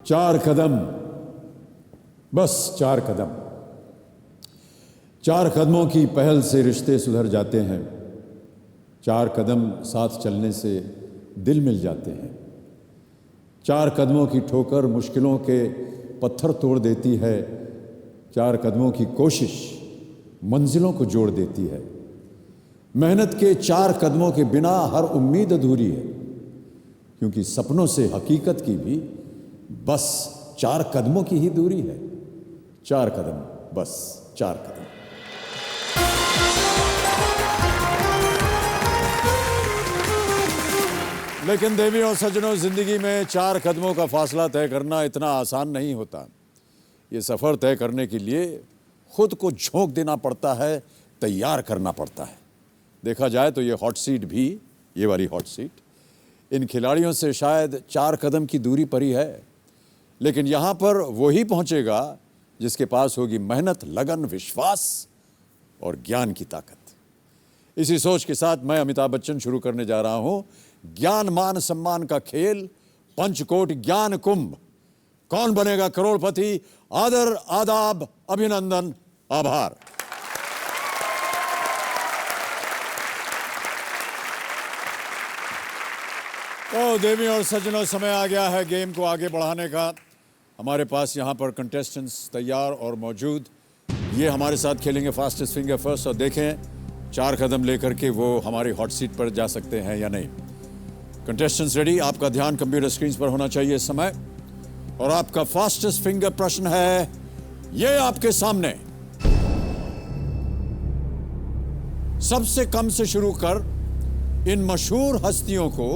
4 कदम, बस 4 कदम। 4 कदमों की पहल से रिश्ते सुधर जाते हैं। 4 कदम साथ चलने से दिल मिल जाते हैं। 4 कदमों की ठोकर मुश्किलों के पत्थर तोड़ देती है। 4 कदमों की कोशिश मंजिलों को जोड़ देती है। मेहनत के 4 कदमों के बिना हर उम्मीद अधूरी है, क्योंकि सपनों से हकीकत की भी बस 4 कदमों की ही दूरी है। 4 कदम, बस 4 कदम। लेकिन देवी और सज्जनों, जिंदगी में 4 कदमों का फासला तय करना इतना आसान नहीं होता। ये सफर तय करने के लिए खुद को झोंक देना पड़ता है, तैयार करना पड़ता है। देखा जाए तो ये हॉट सीट भी, ये वाली हॉट सीट, इन खिलाड़ियों से शायद 4 कदम की दूरी पर ही है। लेकिन यहाँ पर वही पहुँचेगा जिसके पास होगी मेहनत, लगन, विश्वास और ज्ञान की ताकत। इसी सोच के साथ मैं अमिताभ बच्चन शुरू करने जा रहा हूँ ज्ञान मान सम्मान का खेल, पंचकोट ज्ञान कुंभ। कौन बनेगा करोड़पति? आदर, आदाब, अभिनंदन, आभार। तो देवी और सज्जनों, समय आ गया है गेम को आगे बढ़ाने का। हमारे पास यहाँ पर कंटेस्टेंट्स तैयार और मौजूद। ये हमारे साथ खेलेंगे फास्टेस्ट फिंगर फर्स्ट, और देखें 4 कदम लेकर के वो हमारी हॉट सीट पर जा सकते हैं या नहीं। Contestants ready? आपका ध्यान कंप्यूटर स्क्रीन पर होना चाहिए इस समय। और आपका फास्टेस्ट फिंगर प्रश्न है ये आपके सामने। सबसे कम से शुरू कर इन मशहूर हस्तियों को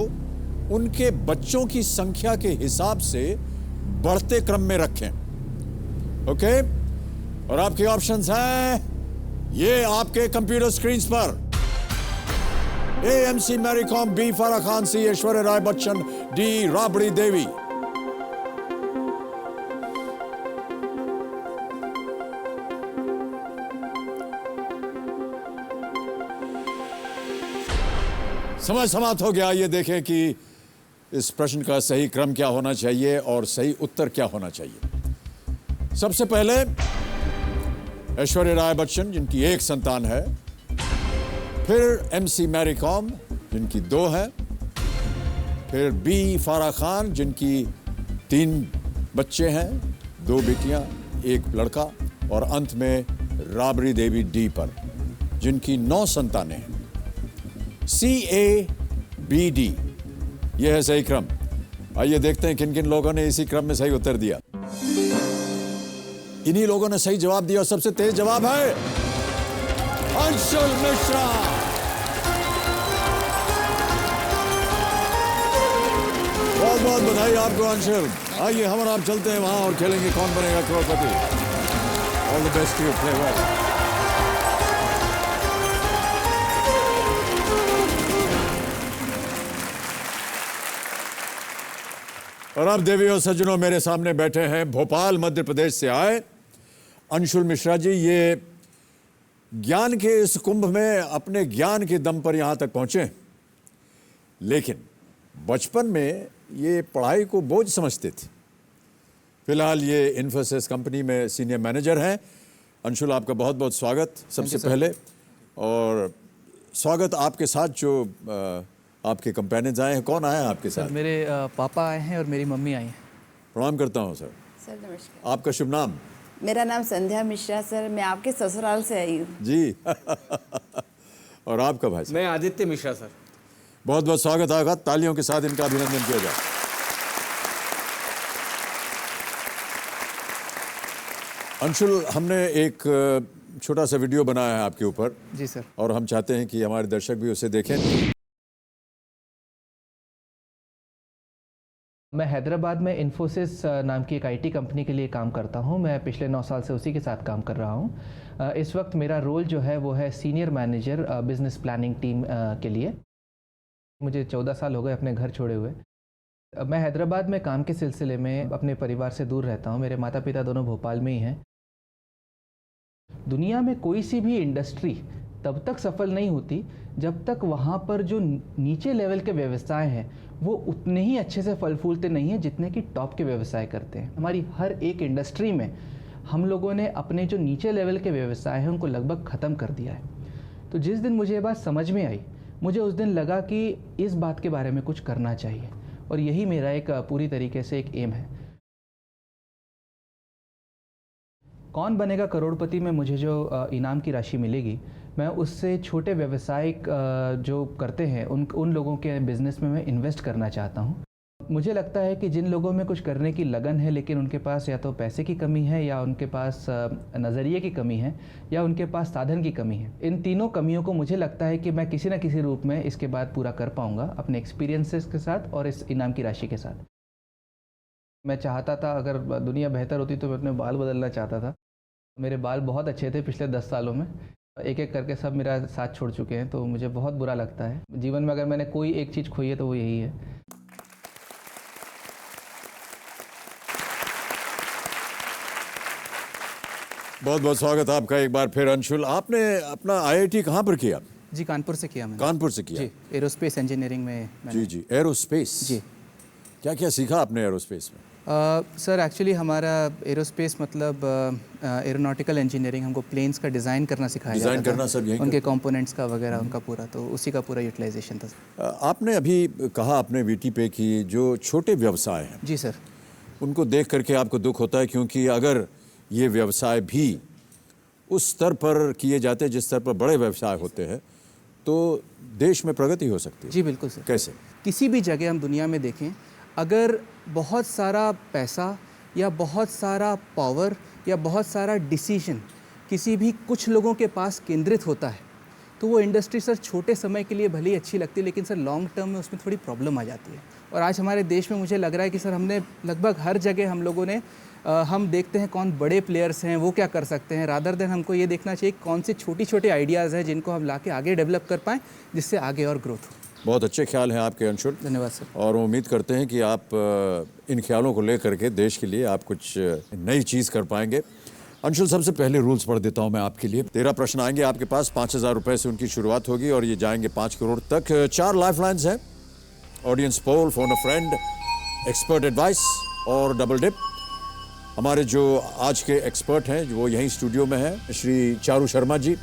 उनके बच्चों की संख्या के हिसाब से बढ़ते क्रम में रखें। ओके? और आपके ऑप्शंस हैं ये आपके कंप्यूटर स्क्रीन पर। A MC Mary Kom, B Farah Khan, C Aishwarya Rai Bachchan, D Rabri Devi. समय समाप्त हो गया। ये देखें कि इस प्रश्न का सही क्रम क्या होना चाहिए और सही उत्तर क्या होना चाहिए। सबसे पहले ऐश्वर्या राय बच्चन, जिनकी 1 संतान है। फिर MC मैरी कॉम, जिनकी 2 है। फिर बी फराह खान, जिनकी 3 बच्चे हैं, 2 बेटियां, 1 लड़का। और अंत में राबड़ी देवी डी पर, जिनकी 9 संतानें हैं। CABD, यह है सही क्रम। आइए देखते हैं किन किन लोगों ने इसी क्रम में सही उत्तर दिया। इन्हीं लोगों ने सही जवाब दिया और सबसे तेज जवाब है अंशुल मिश्रा। बहुत बहुत बधाई आपको अंशुल। आइए हम और आप चलते हैं वहां और खेलेंगे Kaun Banega Crorepati. All the best to play well. और अब देवी और सज्जनों, मेरे सामने बैठे हैं भोपाल मध्य प्रदेश से आए अंशुल मिश्रा जी। ये ज्ञान के इस कुंभ में अपने ज्ञान के दम पर यहां तक पहुंचे, लेकिन बचपन में ये पढ़ाई को बोझ समझते थे। फिलहाल ये इन्फोसिस कंपनी में सीनियर मैनेजर हैं। अंशुल, आपका बहुत बहुत स्वागत सबसे पहले। और स्वागत आपके साथ जो आपके कंपेनियंस आए हैं। कौन आए हैं आपके साथ? मेरे पापा आए हैं और मेरी मम्मी आई हैं। प्रणाम करता हूं सर। सर नमस्कार। आपका शुभ नाम? मेरा नाम संध्या मिश्रा सर। मैं आपके ससुराल से आई हूँ जी। और आपका भाई? मैं आदित्य मिश्रा सर। बहुत बहुत स्वागत आएगा। तालियों के साथ इनका अभिनंदन किया जाए। अंशुल, हमने एक छोटा सा वीडियो बनाया है आपके ऊपर। जी सर। और हम चाहते हैं कि हमारे दर्शक भी उसे देखें। मैं हैदराबाद में इन्फोसिस नाम की एक IT कंपनी के लिए काम करता हूं। मैं पिछले 9 साल से उसी के साथ काम कर रहा हूं। इस वक्त मेरा रोल जो है वो है senior manager business planning team के लिए। मुझे 14 साल हो गए अपने घर छोड़े हुए। मैं हैदराबाद में काम के सिलसिले में अपने परिवार से दूर रहता हूं। मेरे माता पिता दोनों भोपाल में ही हैं। दुनिया में कोई सी भी इंडस्ट्री तब तक सफल नहीं होती जब तक वहाँ पर जो नीचे लेवल के व्यवसाय हैं वो उतने ही अच्छे से फल फूलते नहीं हैं जितने कि टॉप के व्यवसाय करते हैं। हमारी हर एक इंडस्ट्री में हम लोगों ने अपने जो नीचे लेवल के व्यवसाय हैं उनको लगभग ख़त्म कर दिया है। तो जिस दिन मुझे ये बात समझ में आई, मुझे उस दिन लगा कि इस बात के बारे में कुछ करना चाहिए, और यही मेरा एक पूरी तरीके से एक एम है। कौन बनेगा करोड़पति में मुझे जो इनाम की राशि मिलेगी, मैं उससे छोटे व्यवसायिक जो करते हैं उन लोगों के बिज़नेस में मैं इन्वेस्ट करना चाहता हूँ। मुझे लगता है कि जिन लोगों में कुछ करने की लगन है लेकिन उनके पास या तो पैसे की कमी है, या उनके पास नज़रिए की कमी है, या उनके पास साधन की कमी है, इन तीनों कमियों को मुझे लगता है कि मैं किसी न किसी रूप में इसके बाद पूरा कर पाऊँगा अपने एक्सपीरियंसेस के साथ और इस इनाम की राशि के साथ। मैं चाहता था अगर दुनिया बेहतर होती तो मैं अपने बाल बदलना चाहता था। मेरे बाल बहुत अच्छे थे पिछले 10 सालों में, एक एक करके सब मेरा साथ छोड़ चुके हैं, तो मुझे बहुत बुरा लगता है। जीवन में अगर मैंने कोई एक चीज़ खोई है तो वो यही है। बहुत बहुत स्वागत आपका एक बार फिर अंशुल। आपने अपना IIT कहाँ पर किया? जी, कानपुर से किया मैंने। कानपुर से किया? जी, एरोस्पेस इंजीनियरिंग में मैंने। जी, एरोस्पेस। जी। क्या क्या सीखा आपने एरोस्पेस में? सर एक्चुअली हमारा एरोस्पेस मतलब एरोनॉटिकल इंजीनियरिंग, हमको प्लेन्स का डिज़ाइन करना सिखाया जाता था। डिज़ाइन करना सब यहीं उनके कंपोनेंट्स का वगैरह उनका पूरा, तो उसी का पूरा यूटिलाइजेशन था। आपने अभी कहा अपने VT पे कि जो छोटे व्यवसाय हैं जी सर। उनको देख करके आपको दुख होता है, क्योंकि अगर ये व्यवसाय भी उस स्तर पर किए जाते जिस स्तर पर बड़े व्यवसाय होते हैं तो देश में प्रगति हो सकती है। जी बिल्कुल सर। कैसे? किसी भी जगह हम दुनिया में देखें, अगर बहुत सारा पैसा या बहुत सारा पावर या बहुत सारा डिसीजन किसी भी कुछ लोगों के पास केंद्रित होता है तो वो इंडस्ट्री सर छोटे समय के लिए भले ही अच्छी लगती है, लेकिन सर लॉन्ग टर्म में उसमें थोड़ी प्रॉब्लम आ जाती है। और आज हमारे देश में मुझे लग रहा है कि सर हमने लगभग हर जगह हम लोगों ने हम देखते हैं कौन बड़े प्लेयर्स हैं, वो क्या कर सकते हैं, रादर देन हमको ये देखना चाहिए कौन से छोटी छोटे आइडियाज़ हैं जिनको हम लाके आगे डेवलप कर पाएँ, जिससे आगे और ग्रोथ हो। बहुत अच्छे ख्याल हैं आपके अंशुल। धन्यवाद सर। और उम्मीद करते हैं कि आप इन ख्यालों को लेकर के देश के लिए आप कुछ नई चीज़ कर पाएंगे। अंशुल, सबसे पहले रूल्स पढ़ देता हूं मैं आपके लिए। 13 प्रश्न आएंगे आपके पास, 5,000 रुपए से उनकी शुरुआत होगी और ये जाएंगे 5 करोड़ तक। 4 लाइफलाइंस हैं, audience poll, phone a friend, expert advice और डबल डिप। हमारे जो आज के एक्सपर्ट हैं वो यहीं स्टूडियो में हैं, श्री चारू शर्मा जी।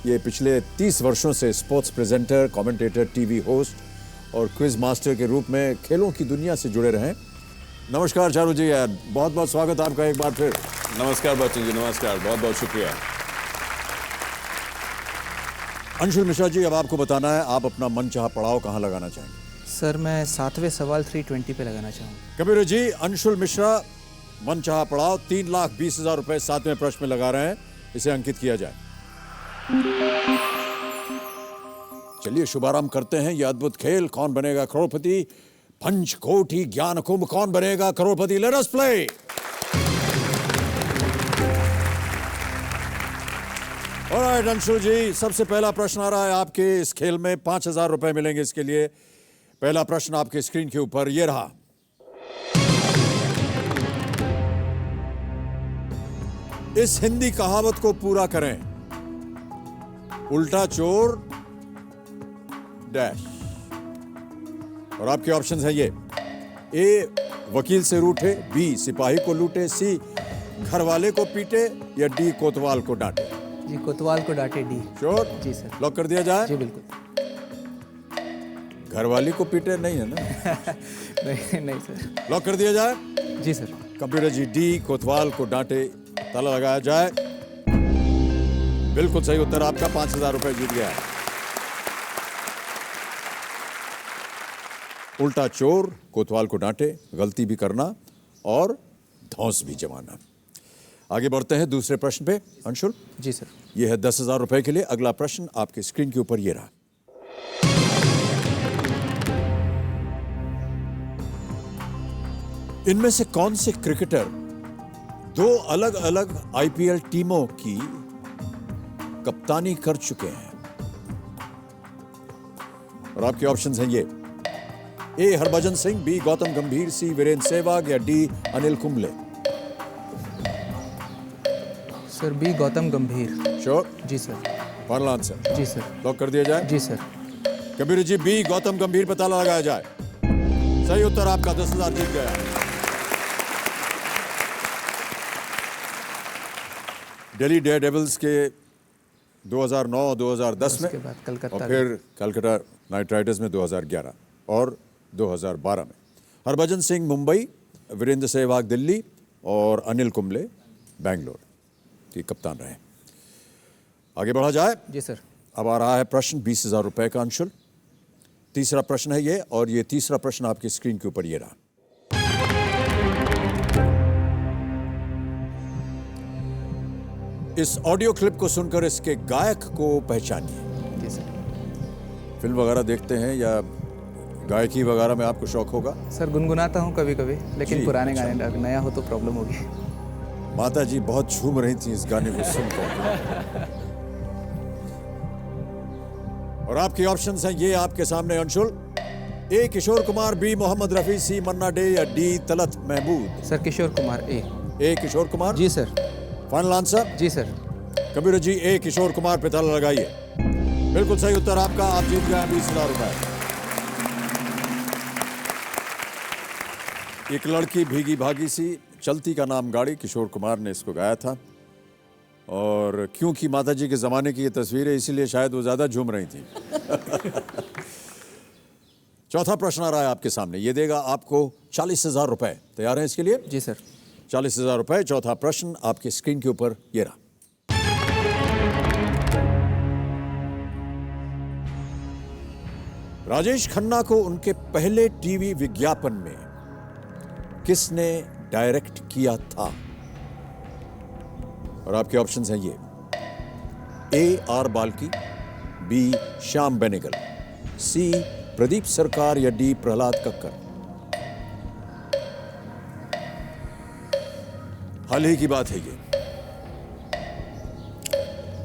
ये पिछले 30 वर्षों से sports presenter, commentator, TV host और क्विज मास्टर के रूप में खेलों की दुनिया से जुड़े रहे। नमस्कार चारू जी, यार बहुत बहुत स्वागत आपका एक बार फिर। नमस्कार बच्चन जी, नमस्कार, बहुत बहुत शुक्रिया। अंशुल मिश्रा जी, अब आपको बताना है आप अपना मनचाहा पड़ाव कहाँ लगाना चाहेंगे। सर मैं 7वें सवाल 320 पे लगाना चाहूँगा। कबीर जी, अंशुल मिश्रा मनचाहा पड़ाव 3,20,000 रुपए 7वें प्रश्न में लगा रहे हैं, इसे अंकित किया जाए। चलिए शुभारंभ करते हैं ये अद्भुत खेल। कौन बनेगा करोड़पति? पंचकोटि ज्ञान कुंभ, Kaun Banega Crorepati? Let us play. Alright Anshul ji, सबसे पहला प्रश्न आ रहा है आपके इस खेल में। 5,000 रुपए मिलेंगे इसके लिए। पहला प्रश्न आपके स्क्रीन के ऊपर ये रहा। इस हिंदी कहावत को पूरा करें। उल्टा चोर डैश। और आपके ऑप्शंस हैं ये। ए, वकील से रूठे, बी, सिपाही को लूटे, सी, घर वाले को पीटे, या डी, कोतवाल को डांटे। जी, कोतवाल को डांटे, डी। श्योर? जी सर। लॉक कर दिया जाए? जी बिल्कुल। घरवाली को पीटे नहीं है ना? नहीं सर। लॉक कर दिया जाए? जी सर। कंप्यूटर जी, डी, कोतवाल को डांटे, ताला लगाया जाए। बिल्कुल सही उत्तर आपका। 5,000 रुपए जीत गया। उल्टा चोर, कोतवाल को डांटे, गलती भी करना और धौंस भी जमाना। आगे बढ़ते हैं दूसरे प्रश्न पे। अंशुल जी सर। यह है 10,000 रुपए के लिए। अगला प्रश्न आपके स्क्रीन के ऊपर ये रहा। इनमें से कौन से क्रिकेटर 2 अलग अलग IPL टीमों की कप्तानी कर चुके हैं? और आपके ऑप्शंस हैं ये। A, Harbhajan Singh, B, Gautam Gambhir, C, Virender Sehwag, या D, Anil Kumble. Sir B, Gautam Gambhir. Sure? जी सर। फाइनल आंसर जी सर। लॉक कर दिया जाए। जी सर। कबीर जी बी गौतम गंभीर पे ताला लगाया जाए। सही उत्तर आपका 10,000 जीत गया। दिल्ली डेयरडेविल्स के 2009-2010 में उसके बाद कलकत्ता और फिर कलकत्ता नाइट राइडर्स में 2011 और 2012 में। हरभजन सिंह मुंबई, वीरेंद्र सहवाग दिल्ली और अनिल कुंबले बेंगलोर के कप्तान रहे। आगे बढ़ा जाए। जी सर। अब आ रहा है प्रश्न 20,000 रुपए का अंशुल। तीसरा प्रश्न है ये, और ये तीसरा प्रश्न आपकी स्क्रीन के ऊपर ये रहा। इस ऑडियो क्लिप को सुनकर इसके गायक को पहचानिए। जी सर। फिल्म वगैरह देखते हैं या गायकी वगैरह में आपको शौक होगा? सर गुनगुनाता हूँ कभी कभी, लेकिन जी, पुराने अच्छा। गाने, नया हो तो प्रॉब्लम होगी। माता जी बहुत झूम रही थी इस गाने को सुनकर। और आपके ऑप्शंस हैं ये आपके सामने Anshul. A Kishore Kumar, B Mohammed Rafi, C Manna Dey या D Talat Mahmood. Sir Kishore Kumar A. Kishore Kumar. जी सर। Final answer. जी सर। कबीर जी ए किशोर कुमार पे ताला लगाइए। बिल्कुल सही उत्तर आपका। आप जीत गए 20,000 रुपए। एक लड़की भीगी भागी सी, चलती का नाम गाड़ी, किशोर कुमार ने इसको गाया था। और क्योंकि माता जी के ज़माने की ये तस्वीर है, इसीलिए शायद वो ज़्यादा झूम रही थी। चौथा प्रश्न आ रहा है आपके सामने, ये देगा आपको 40,000 रुपए। तैयार हैं इसके लिए? जी सर। 40,000 रुपए। चौथा प्रश्न आपके स्क्रीन के ऊपर ये रहा। राजेश खन्ना को उनके पहले टीवी विज्ञापन में किसने डायरेक्ट किया था? और आपके ऑप्शंस हैं ये। A R Balki, B Shyam Benegal, C Pradeep Sarkar या डी प्रहलाद कक्कर। हाल ही की बात है ये।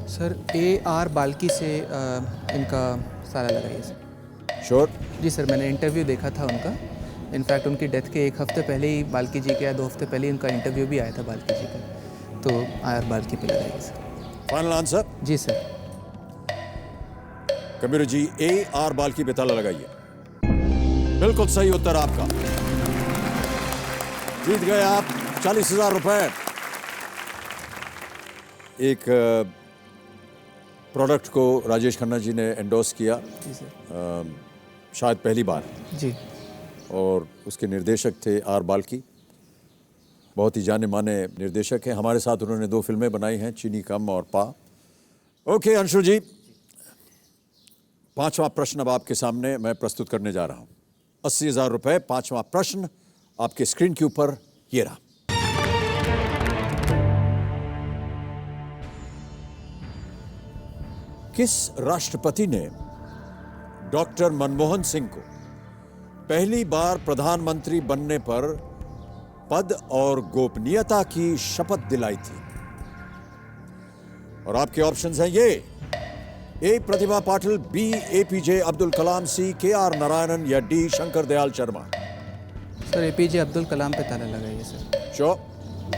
सर ए आर बाल्की से इनका सारा लगाइए सर। श्योर? जी सर, मैंने इंटरव्यू देखा था उनका। इनफैक्ट उनकी डेथ के 1 हफ्ते पहले ही बाल्की जी के, या 2 हफ्ते पहले ही उनका इंटरव्यू भी आया था बाल्की जी का। तो आर बाल्की पे लगाइए सर। Final answer? जी sir. Kabir ji A R Balki पे ताला लगाइए। बिल्कुल सही उत्तर आपका। जीत गए आप 40,000 रुपए। एक प्रोडक्ट को राजेश खन्ना जी ने एंडोर्स किया, जी सर। शायद पहली बार, जी। और उसके निर्देशक थे आर बाल्की। बहुत ही जाने माने निर्देशक हैं। हमारे साथ उन्होंने 2 फिल्में बनाई हैं, चीनी कम और पा। ओके अंशु जी, 5वां प्रश्न अब आपके सामने मैं प्रस्तुत करने जा रहा हूं। 80,000 रुपए। 5वां प्रश्न आपके स्क्रीन के ऊपर ये रहा। किस राष्ट्रपति ने डॉक्टर मनमोहन सिंह को पहली बार प्रधानमंत्री बनने पर पद और गोपनीयता की शपथ दिलाई थी? और आपके ऑप्शंस हैं ये। A Pratibha Patil, B APJ Abdul Kalam, C K R Narayanan या D Shankar Dayal Sharma. Sir APJ Abdul Kalam पे ताला लगाइए सर। श्योर?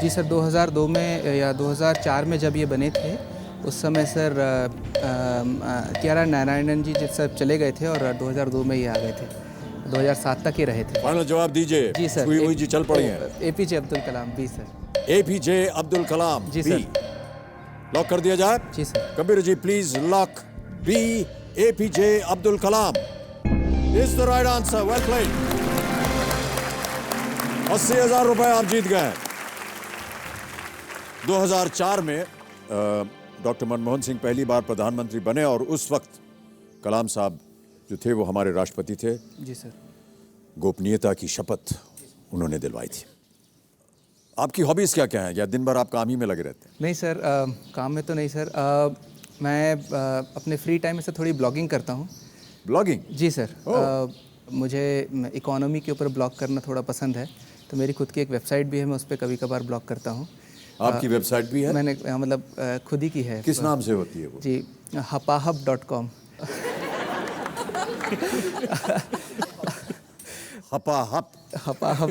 जी सर, 2002 में या 2004 में जब ये बने थे, उस समय सर के आर नारायणन जी जब सब चले गए थे और 2002 में ये आ गए थे। 2007 तक ही रहे थे। फाइनल जवाब दीजिए। जी सर। हुई जी चल पड़ी है। APJ Abdul Kalam, B sir. APJ Abdul Kalam, जी बी। सर। लॉक कर दिया जाए। जी sir. Kabir ji please lock B APJ Abdul Kalam is the right answer. Well played. 80,000 रुपए आप जीत गए। 2004 में डॉक्टर मनमोहन सिंह पहली बार प्रधानमंत्री बने और उस वक्त कलाम साहब जो थे वो हमारे राष्ट्रपति थे। जी सर। गोपनीयता की शपथ उन्होंने दिलवाई थी। आपकी हॉबीज क्या क्या हैं, या दिन भर आप काम ही में लगे रहते हैं? नहीं सर, काम में तो नहीं सर। मैं अपने फ्री टाइम में से थोड़ी ब्लॉगिंग करता हूँ। ब्लॉगिंग? जी सर। मुझे इकोनॉमी के ऊपर ब्लॉग करना थोड़ा पसंद है, तो मेरी खुद की एक वेबसाइट भी है, मैं उस पर कभी कभार ब्लॉग करता हूँ। आपकी वेबसाइट भी है? मैंने मतलब खुद ही की है। किस नाम से होती है वो? जी, hapahub.com। hapahub.com।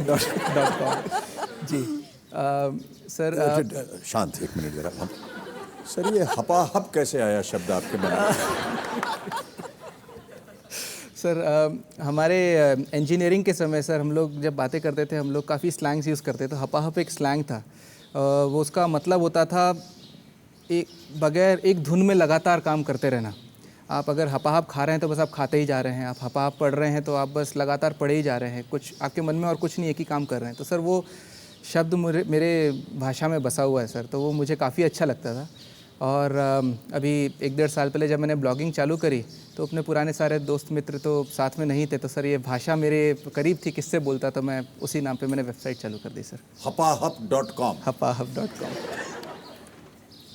जी। सर शांत एक मिनट जरा। हम सर ये हपाहप कैसे आया शब्द आपके मन में? सर हमारे इंजीनियरिंग के समय सर हम लोग जब बातें करते थे हम लोग काफ़ी स्लैंग्स यूज़ करते थे। तो हपाहप एक स्लैंग था। वो उसका मतलब होता था बगैर एक धुन में लगातार काम करते रहना। आप अगर हपाहप खा रहे हैं तो बस आप खाते ही जा रहे हैं, आप हपाहप पढ़ रहे हैं तो आप बस लगातार पढ़े ही जा रहे हैं, कुछ आपके मन में और कुछ नहीं, एक ही काम कर रहे हैं। तो सर वो शब्द मेरे भाषा में बसा हुआ है सर, तो वो मुझे काफ़ी अच्छा लगता था। और अभी 1-1.5 साल पहले जब मैंने ब्लॉगिंग चालू करी तो अपने पुराने सारे दोस्त मित्र तो साथ में नहीं थे, तो सर ये भाषा मेरे करीब थी, किससे बोलता, तो मैं उसी नाम पे मैंने वेबसाइट चालू कर दी सर, hapahap.com। hapahap.com।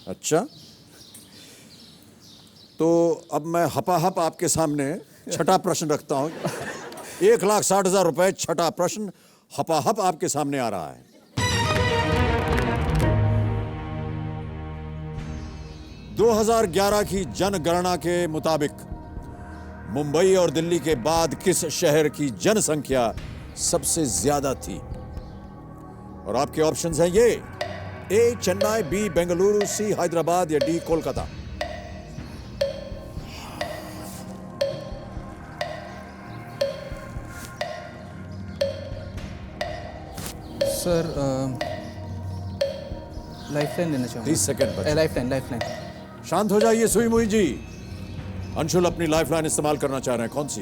अच्छा, तो अब मैं हपाहप आपके सामने छठा प्रश्न रखता हूँ। 1,60,000 रुपए, छठा प्रश्न हपाहप आपके सामने आ रहा है। 2011 की जनगणना के मुताबिक मुंबई और दिल्ली के बाद किस शहर की जनसंख्या सबसे ज्यादा थी? और आपके ऑप्शंस हैं ये: ए चेन्नई, बी बेंगलुरु, सी हैदराबाद या डी कोलकाता। सर लाइफलाइन लेना चाहूँगा। 30 सेकंड बचे। लाइफलाइन। शांत हो जाइए सुई मुई जी। अंशुल अपनी लाइफलाइन इस्तेमाल करना चाह रहे हैं, कौन सी?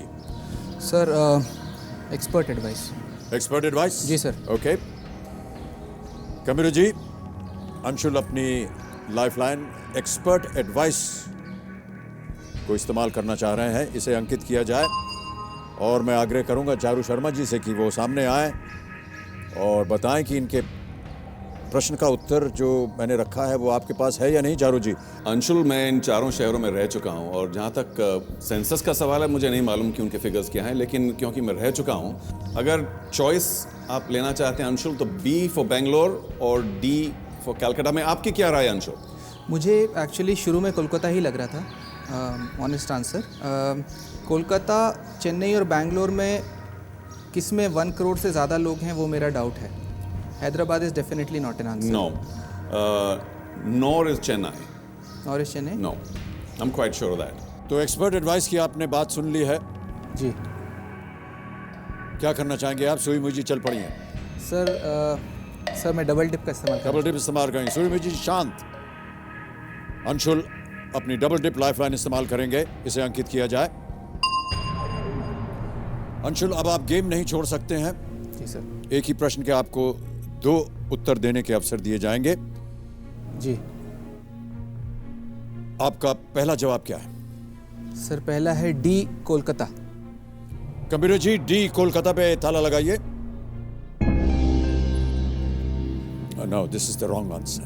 Sir expert advice. Expert advice? जी सर। ओके। कबीर जी, अंशुल अपनी लाइफलाइन एक्सपर्ट एडवाइस को इस्तेमाल करना चाह रहे हैं, इसे अंकित किया जाए। और मैं आग्रह करूंगा चारू शर्मा जी से कि वो सामने आए और बताएं कि इनके प्रश्न का उत्तर जो मैंने रखा है वो आपके पास है या नहीं। चारू जी। अंशुल, मैं इन चारों शहरों में रह चुका हूं और जहां तक सेंसस का सवाल है मुझे नहीं मालूम कि उनके फिगर्स क्या हैं, लेकिन क्योंकि मैं रह चुका हूं, अगर चॉइस आप लेना चाहते हैं अंशुल तो बी फॉर बेंगलोर और डी फॉर कलकत्ता में। आपकी क्या राय है अंशुल? मुझे एक्चुअली शुरू में कोलकाता ही लग रहा था, ऑनेस्ट आंसर। कोलकाता, चेन्नई और बेंगलोर में किस में 1 करोड़ से ज़्यादा लोग हैं वो मेरा डाउट है। Hyderabad is definitely not an answer. No, nor is Chennai. Or is Chennai? No, I am quite sure of that. तो एक्सपर्ट एडवाइस की आपने बात सुन ली है, जी। क्या करना चाहेंगे आप? सुई मुई जी चल पड़ी हैं। सर मैं डबल डिप का इस्तेमाल करूँ? डबल डिप इस्तेमाल करेंगे। सुई मुई जी शांत। अंशुल अपनी डबल डिप लाइफलाइन इस्तेमाल करेंगे, इसे अंकित किया जाए। अंशुल, अब आप गेम नहीं छोड़ सकते हैं। जी सर। एक ही प्रश्न के आपको 2 उत्तर देने के अवसर दिए जाएंगे। जी। आपका पहला जवाब क्या है? सर पहला है डी कोलकाता। कबीर जी, डी कोलकाता पे ताला लगाइए। No, this is the wrong answer.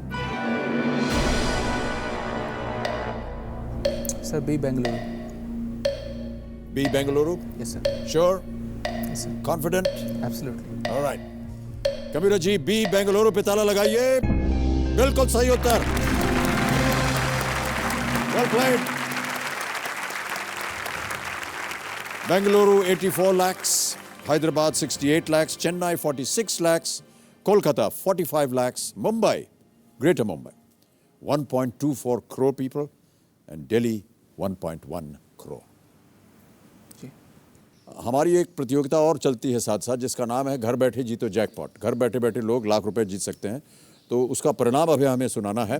Sir B Bengaluru. B Bengaluru? Yes sir. Sure? Yes sir. Confident? Absolutely. Alright. Kabir ji, B Bengaluru पे ताला लगाइए। बिल्कुल सही उत्तर। Well played. Bengaluru 84 lakhs, Hyderabad 68 lakhs, Chennai 46 lakhs, Kolkata 45 lakhs, Mumbai, greater Mumbai 1.24 crore people and Delhi 1.1 crore। हमारी एक प्रतियोगिता और चलती है साथ साथ, जिसका नाम है घर बैठे जीतो जैकपॉट। घर बैठे बैठे लोग लाख रुपए जीत सकते हैं, तो उसका परिणाम अभी हमें सुनाना है।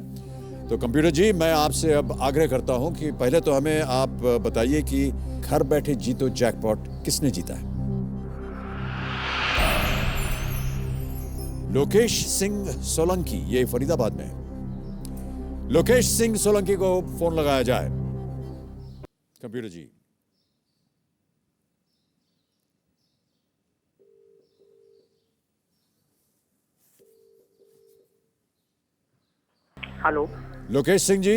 तो कंप्यूटर जी, मैं आपसे अब आग्रह करता हूं कि पहले तो हमें आप बताइए कि घर बैठे जीतो जैकपॉट किसने जीता है? लोकेश सिंह सोलंकी, ये फरीदाबाद में है। लोकेश सिंह सोलंकी को फोन लगाया जाए। कंप्यूटर जी। हेलो। लोकेश सिंह जी।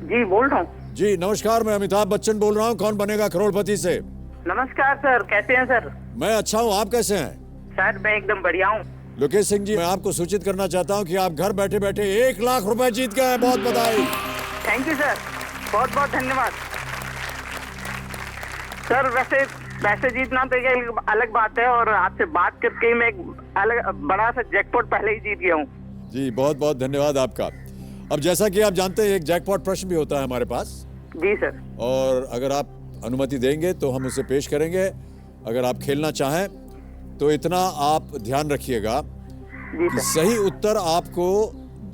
जी बोल रहा हूँ। जी नमस्कार, मैं अमिताभ बच्चन बोल रहा हूँ, कौन बनेगा करोड़पति से। नमस्कार सर, कैसे हैं सर? मैं अच्छा हूँ, आप कैसे हैं? सर मैं एकदम बढ़िया हूँ। लोकेश सिंह जी, मैं आपको सूचित करना चाहता हूँ कि आप घर बैठे बैठे 1 लाख रुपए जीत गए हैं। बहुत बधाई। थैंक यू सर, बहुत बहुत धन्यवाद सर। वैसे पैसे जीतना तो एक अलग बात है, और आपसे बात करके मैं एक अलग बड़ा सा जैकपॉट पहले ही जीत गया हूँ। जी बहुत बहुत धन्यवाद आपका। अब जैसा कि आप जानते हैं एक जैकपॉट प्रश्न भी होता है हमारे पास, जी सर। और अगर आप अनुमति देंगे तो हम उसे पेश करेंगे। अगर आप खेलना चाहें तो इतना आप ध्यान रखिएगा जी कि सर। सही उत्तर आपको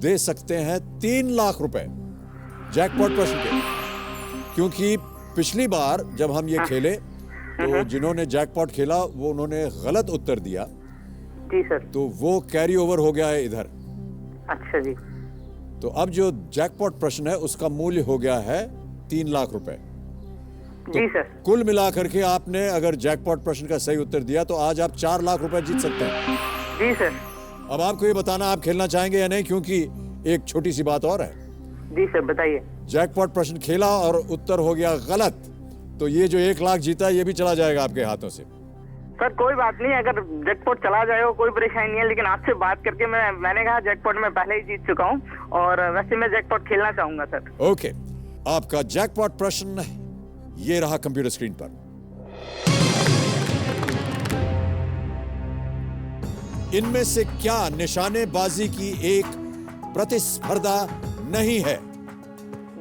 दे सकते हैं 3 लाख रुपए जैकपॉट प्रश्न के, क्योंकि पिछली बार जब हम ये खेले तो जिन्होंने जैकपॉट खेला वो उन्होंने गलत उत्तर दिया, जी सर। तो वो कैरी ओवर हो गया है इधर। अच्छा जी। तो अब जो जैकपॉट प्रश्न है उसका मूल्य हो गया है 3 लाख रुपए। जी सर। कुल मिलाकर के आपने अगर जैकपॉट प्रश्न का सही उत्तर दिया तो आज आप 4 लाख रुपए जीत सकते हैं। जी सर। अब आपको ये बताना आप खेलना चाहेंगे या नहीं, क्योंकि एक छोटी सी बात और है। जी सर बताइए। जैकपॉट प्रश्न खेला और उत्तर हो गया गलत, तो ये जो 1 लाख जीता ये भी चला जाएगा आपके हाथों से। सर कोई बात नहीं, अगर जैकपॉट चला जाए कोई परेशानी नहीं है, लेकिन आपसे बात करके मैंने कहा जैकपॉट में पहले ही जीत चुका हूँ, और वैसे मैं जैकपॉट खेलना चाहूंगा सर। ओके, आपका जैकपॉट प्रश्न ये रहा कंप्यूटर स्क्रीन पर। इनमें से क्या निशानेबाजी की एक प्रतिस्पर्धा नहीं है?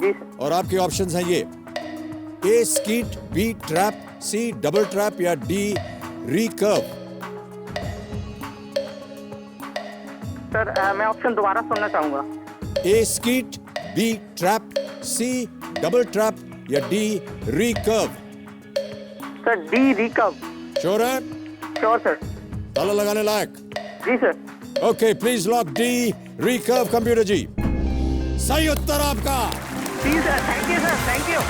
जी सर। और आपके ऑप्शंस हैं ये: A skeet, B trap, C double trap या डी रिकर्व। सर मैं ऑप्शन दोबारा सुनना चाहूंगा। A skeet, B trap, C double trap या D recurve. Sir D recurve. Sure है? Sure sir. ताला लगाने लायक? जी sir. Okay, please lock D recurve computer ji. सही उत्तर आपका। जी sir, thank you sir, thank you.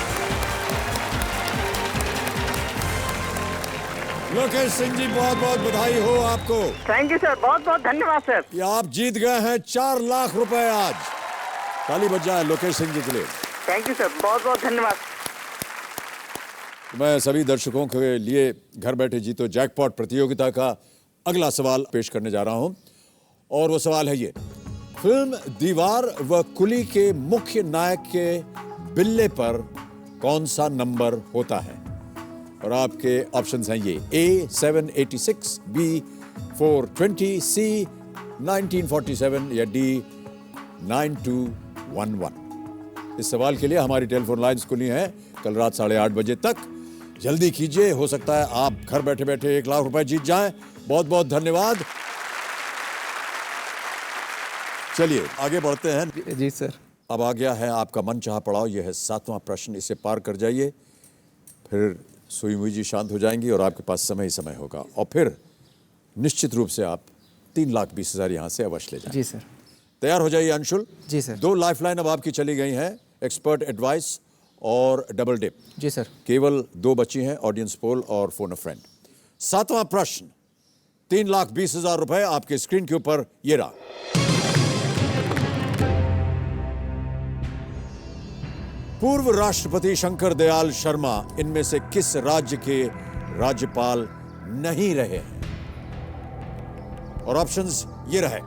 Lokesh Singh ji बहुत बहुत बधाई हो आपको। थैंक यू सर, बहुत बहुत धन्यवाद सर। ये आप जीत गए हैं 4 लाख रुपए आज। ताली बज जाए लोकेश सिंह जी के लिए। थैंक यू सर, बहुत बहुत धन्यवाद। मैं सभी दर्शकों के लिए घर बैठे जीतो जैकपॉट प्रतियोगिता का अगला सवाल पेश करने जा रहा हूं, और वो सवाल है ये: फिल्म दीवार व कुली के मुख्य नायक के बिल्ले पर कौन सा नंबर होता है? और आपके ऑप्शंस हैं ये: ए 786, बी 420, सी 1947 या डी 9211। इस सवाल के लिए हमारी टेलीफोन लाइंस खुली हैं कल रात 8:30 बजे तक। जल्दी कीजिए, हो सकता है आप घर बैठे बैठे 1 लाख रुपए जीत जाएं। बहुत बहुत धन्यवाद। चलिए आगे बढ़ते हैं। जी सर। अब आ गया है आपका मनचाहा पड़ाव। यह है 7वां प्रश्न। इसे पार कर जाइए, फिर सुई मुई जी शांत हो जाएंगी और आपके पास समय ही समय होगा, और फिर निश्चित रूप से आप 3,20,000 यहां से अवश्य ले जाएं। जी सर। तैयार हो जाइए अंशुल। जी सर। 2 लाइफलाइन अब आपकी चली गई हैं: एक्सपर्ट एडवाइस और डबल डिप। जी सर। केवल 2 बची हैं: ऑडियंस पोल और फोन अ फ्रेंड। 7वां प्रश्न, 3,20,000 रुपए आपके स्क्रीन के ऊपर ये रहा। पूर्व राष्ट्रपति शंकर दयाल शर्मा इनमें से किस राज्य के राज्यपाल नहीं रहे हैं? और ऑप्शंस ये रहे: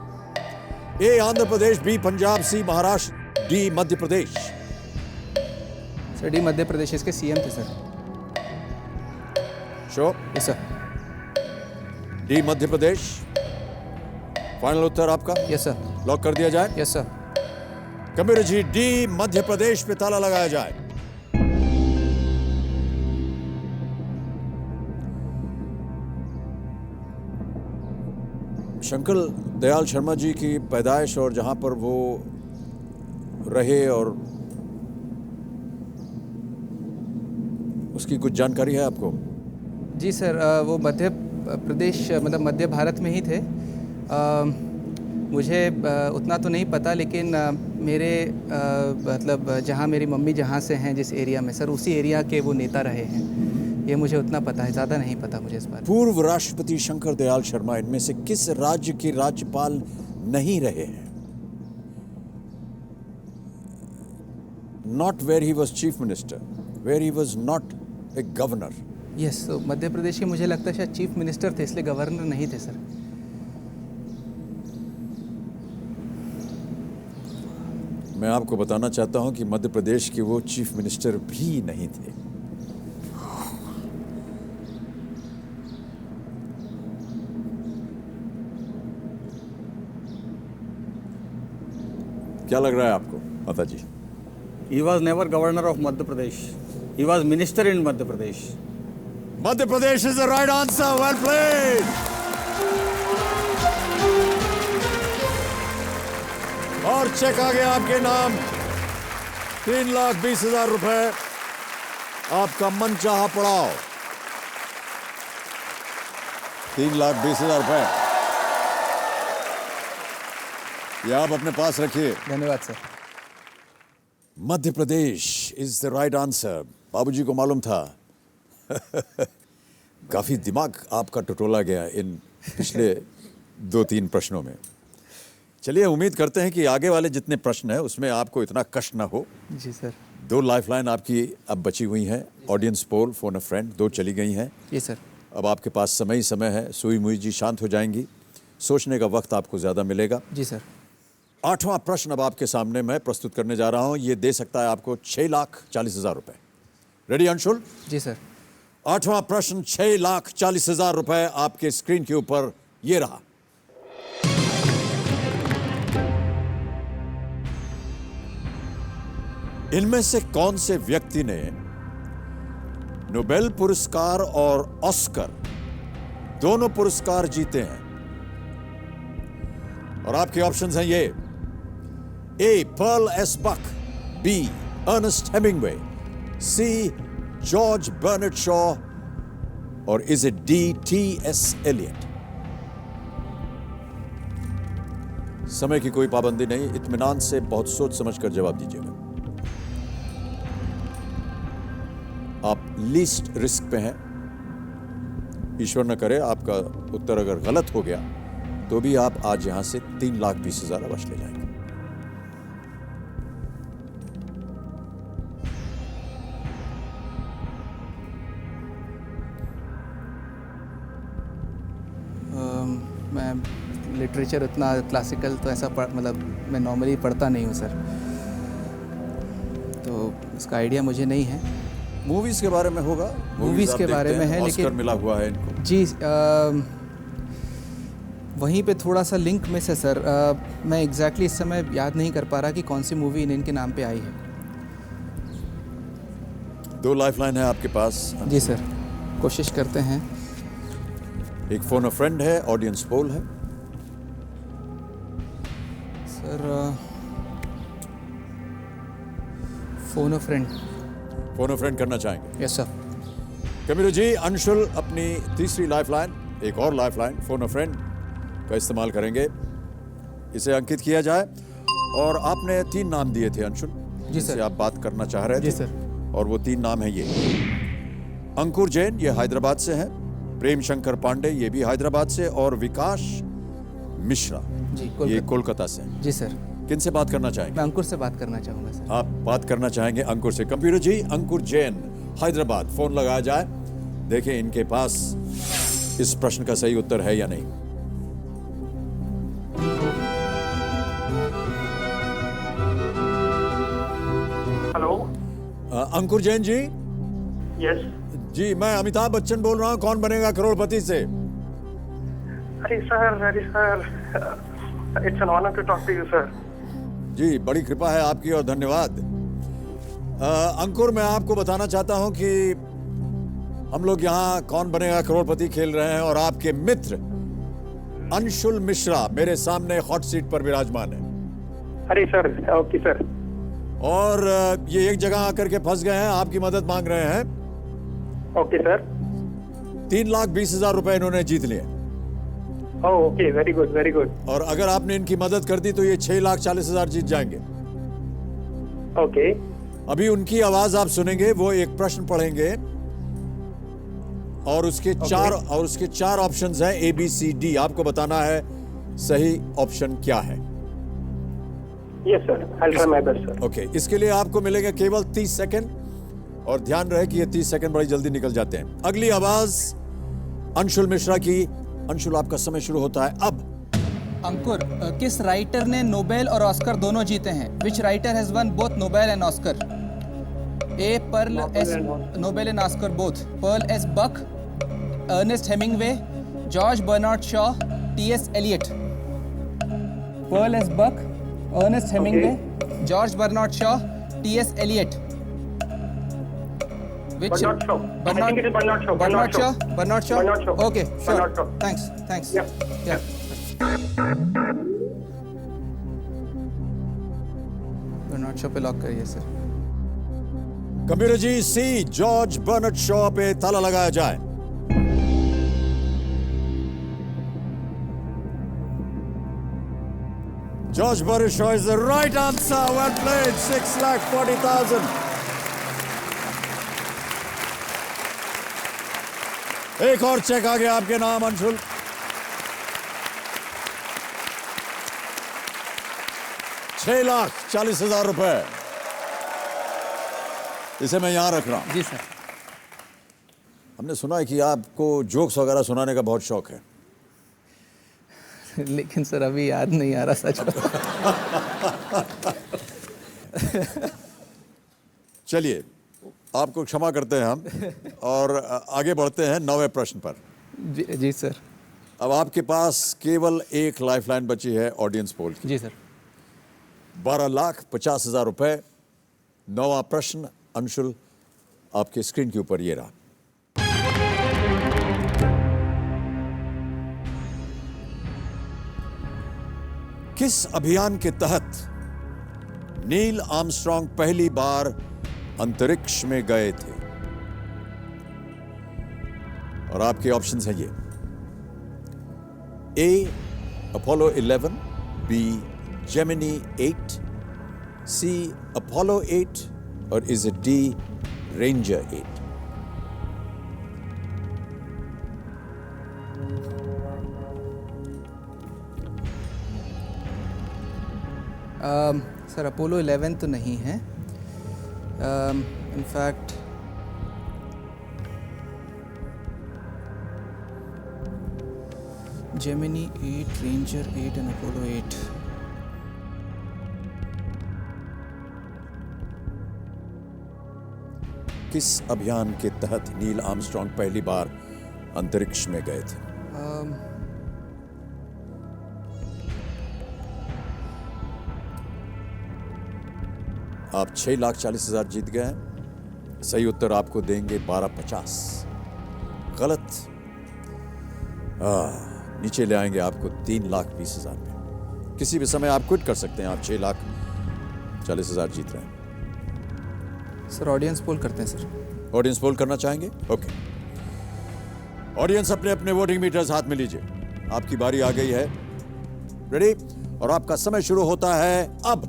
A Andhra Pradesh, B Punjab, C Maharashtra, D Madhya Pradesh. Sir D Madhya Pradesh इसके सीएम थे sir. Sure? Yes sir. D Madhya Pradesh final उत्तर आपका? Yes sir. लॉक कर दिया जाए? Yes sir. Kabir ji, D Madhya Pradesh पे ताला लगाया जाए। शंकर दयाल शर्मा जी की पैदाइश और जहां पर वो रहे और उसकी कुछ जानकारी है आपको? जी सर, वो मध्य प्रदेश मतलब मध्य भारत में ही थे। मुझे उतना तो नहीं पता, लेकिन मेरे मतलब जहाँ मेरी मम्मी जहाँ से हैं, जिस एरिया में सर, उसी एरिया के वो नेता रहे हैं। ये मुझे उतना पता है, ज़्यादा नहीं पता मुझे इस बारे में। पूर्व राष्ट्रपति शंकर दयाल शर्मा इनमें से किस राज्य के राज्यपाल नहीं रहे हैं? Not where he was chief minister, where he was not a governor. Yes, तो मध्य प्रदेश के मुझे लगता है शायद चीफ मिनिस्टर थे, इसलिए गवर्नर नहीं थे सर। मैं आपको बताना चाहता हूं कि मध्य प्रदेश के वो चीफ मिनिस्टर भी नहीं थे। क्या लग रहा है आपको माता जी? He was never governor of Madhya Pradesh. He was minister in Madhya Pradesh. Madhya Pradesh is the right answer. Well played. और चेक आ गया आपके नाम. 3,20,000 रुपए. आपका मनचाहा पड़ाव. 3,20,000 रुपए. ये आप अपने पास रखिए. धन्यवाद sir. Madhya Pradesh is the right answer. बाबूजी को मालूम था. काफी दिमाग आपका टटोला गया इन पिछले 2-3 प्रश्नों में. चलिए उम्मीद करते हैं कि आगे वाले जितने प्रश्न हैं उसमें आपको इतना कष्ट ना हो. जी सर. 2 लाइफलाइन आपकी अब बची हुई हैं. Audience poll, phone a friend 2 चली गई हैं. जी सर. अब आपके पास समय ही समय है. सुई मुई जी शांत हो जाएंगी. सोचने का वक्त आपको ज़्यादा मिलेगा. जी सर. 8वां प्रश्न अब आपके सामने मैं प्रस्तुत करने जा रहा हूं. ये दे सकता है आपको 6,40,000 रुपए. रेडी अंशुल? जी सर. 8वां प्रश्न 6,40,000 रुपए आपके स्क्रीन के ऊपर ये रहा. इनमें से कौन से व्यक्ति ने नोबेल पुरस्कार और ऑस्कर दोनों पुरस्कार जीते हैं? और आपके ऑप्शंस हैं ये. A. Pearl S Buck. B. Ernest Hemingway. C. George Bernard Shaw. Or is it D. T.S. Elliott? समय की कोई पाबंदी नहीं. इत्मीनान से बहुत सोच समझकर जवाब दीजिएगा. आप लीस्ट रिस्क पे हैं. ईश्वर न करे आपका उत्तर अगर गलत हो गया तो भी आप आज यहां से 3,20,000 अवश्य ले जाएंगे. मैं लिटरेचर उतना क्लासिकल तो ऐसा मतलब मैं नॉर्मली पढ़ता नहीं हूँ सर, तो इसका आइडिया मुझे नहीं है. मूवीज के बारे में होगा. मूवीज आप के बारे देखते में हैं, है ऑस्कर लेकिन मिला हुआ है इनको. जी वहीं पे थोड़ा सा लिंक मिस है सर. मैं एग्जैक्टली इस समय याद नहीं कर पा रहा कि कौन सी मूवी इनके नाम पे आई है. 2 लाइफलाइन है आपके पास. जी सर, कोशिश करते हैं. एक फोन अ फ्रेंड है. ऑडियंस पोल है. Sir phone a friend. Phone a friend करना चाहेंगे? Yes sir. कबीर जी, अंशुल अपनी तीसरी लाइफलाइन, एक और लाइफलाइन फोन अ फ्रेंड का इस्तेमाल करेंगे. इसे अंकित किया जाए. और आपने 3 नाम दिए थे अंशुल, जिससे आप बात करना चाह रहे थे. जी सर. और वो 3 नाम हैं ये. अंकुर जैन, ये हैदराबाद से हैं. प्रेम शंकर पांडे, ये भी हैदराबाद से. और विकास मिश्रा, जी ये कोलकाता से हैं. जी सर. किन से बात करना चाहेंगे? मैं अंकुर से बात करना चाहूँगा सर. आप बात करना चाहेंगे अंकुर से. कंप्यूटर जी, अंकुर जैन, हैदराबाद, फोन लगाया जाए. देखें इनके पास इस प्रश्न का सही उत्तर है या नहीं. हेलो. अंकुर जैन जी. यस. जी, मैं अमिताभ बच्चन बोल रहा हूँ, कौन बनेगा करोड़पति से. अरे sir, it's an honour to talk to you sir. जी, बड़ी कृपा है आपकी और धन्यवाद. अंकुर, मैं आपको बताना चाहता हूं कि हम लोग यहाँ कौन बनेगा करोड़पति खेल रहे हैं और आपके मित्र अंशुल मिश्रा मेरे सामने हॉट सीट पर विराजमान है. अरे सर, ओके सर. और ये एक जगह आकर के फंस गए हैं. आपकी मदद मांग रहे हैं. Okay sir. 3,20,000 रुपए इन्होंने जीत लिए. Okay, very good, very good. और अगर आपने इनकी मदद कर दी तो ये 6,40,000 जीत जाएंगे. ओके. अभी उनकी आवाज आप सुनेंगे. वो एक प्रश्न पढ़ेंगे और उसके चार ऑप्शंस हैं A, B, C, D. आपको बताना है सही ऑप्शन क्या है. Yes sir, I will try my best sir. Okay, इसके लिए आपको मिलेंगे केवल 30 सेकंड. और ध्यान रहे कि ये 30 सेकंड बड़ी जल्दी निकल जाते हैं. अगली आवाज अंशुल मिश्रा की. अंशुल, आपका समय शुरू होता है अब. अंकुर, किस राइटर ने नोबेल और ऑस्कर दोनों जीते हैं? Which writer has won both Nobel and Oscar? A. Pearl S Nobel and Oscar both. Pearl S Buck, Ernest Hemingway, George Bernard Shaw, T.S. Eliot. Pearl S Buck, Ernest Hemingway, George Bernard Shaw, T S. Eliot. Which? Bernard Shaw. I think it is Bernard Shaw. Bernard Shaw? Bernard Shaw? Bernard Shaw. Okay, sure. Bernard Shaw. Thanks. Yeah. Yeah. Bernard Shaw पे lock करिए sir. Computer जी, सी George Bernard Shaw पे ताला लगाया जाए. George Bernard Shaw is the right answer. Well played. 6,40,000. एक और check आ गया आपके नाम अंशुल. ₹6,40,000. इसे मैं यहां रख रहा हूं. जी सर. हमने सुना है कि आपको जोक्स वगैरह सुनाने का बहुत शौक है. लेकिन सर अभी याद नहीं आ रहा सच. चलिए, आपको क्षमा करते हैं हम और आगे बढ़ते हैं 9वें प्रश्न पर. जी सर. अब आपके पास केवल एक लाइफलाइन बची है ऑडियंस पोल की. जी सर. ₹12,50,000. 9वां प्रश्न अंशुल आपके स्क्रीन के ऊपर ये रहा. किस अभियान के तहत नील आर्मस्ट्रांग पहली बार अंतरिक्ष में गए थे? और आपके ऑप्शंस हैं ये. ए अपोलो 11, बी जेमिनी 8, सी अपोलो 8 और is it D ranger 8? Sir Apollo 11 तो नहीं है. In fact Gemini 8, ranger 8 and Apollo 8. किस अभियान के तहत नील आर्मस्ट्रांग पहली बार अंतरिक्ष में गए थे? आप 6,40,000 जीत गए हैं. सही उत्तर आपको देंगे 12,50. गलत. नीचे ले आएंगे आपको 3,20,000 में. किसी भी समय आप क्विट कर सकते हैं. आप 6,40,000 जीत रहे हैं. सर ऑडियंस पोल करते हैं सर. ऑडियंस पोल करना चाहेंगे? ओके. ऑडियंस अपने अपने वोटिंग मीटर्स हाथ में लीजिए. आपकी बारी आ गई है. रेडी? और आपका समय शुरू होता है अब.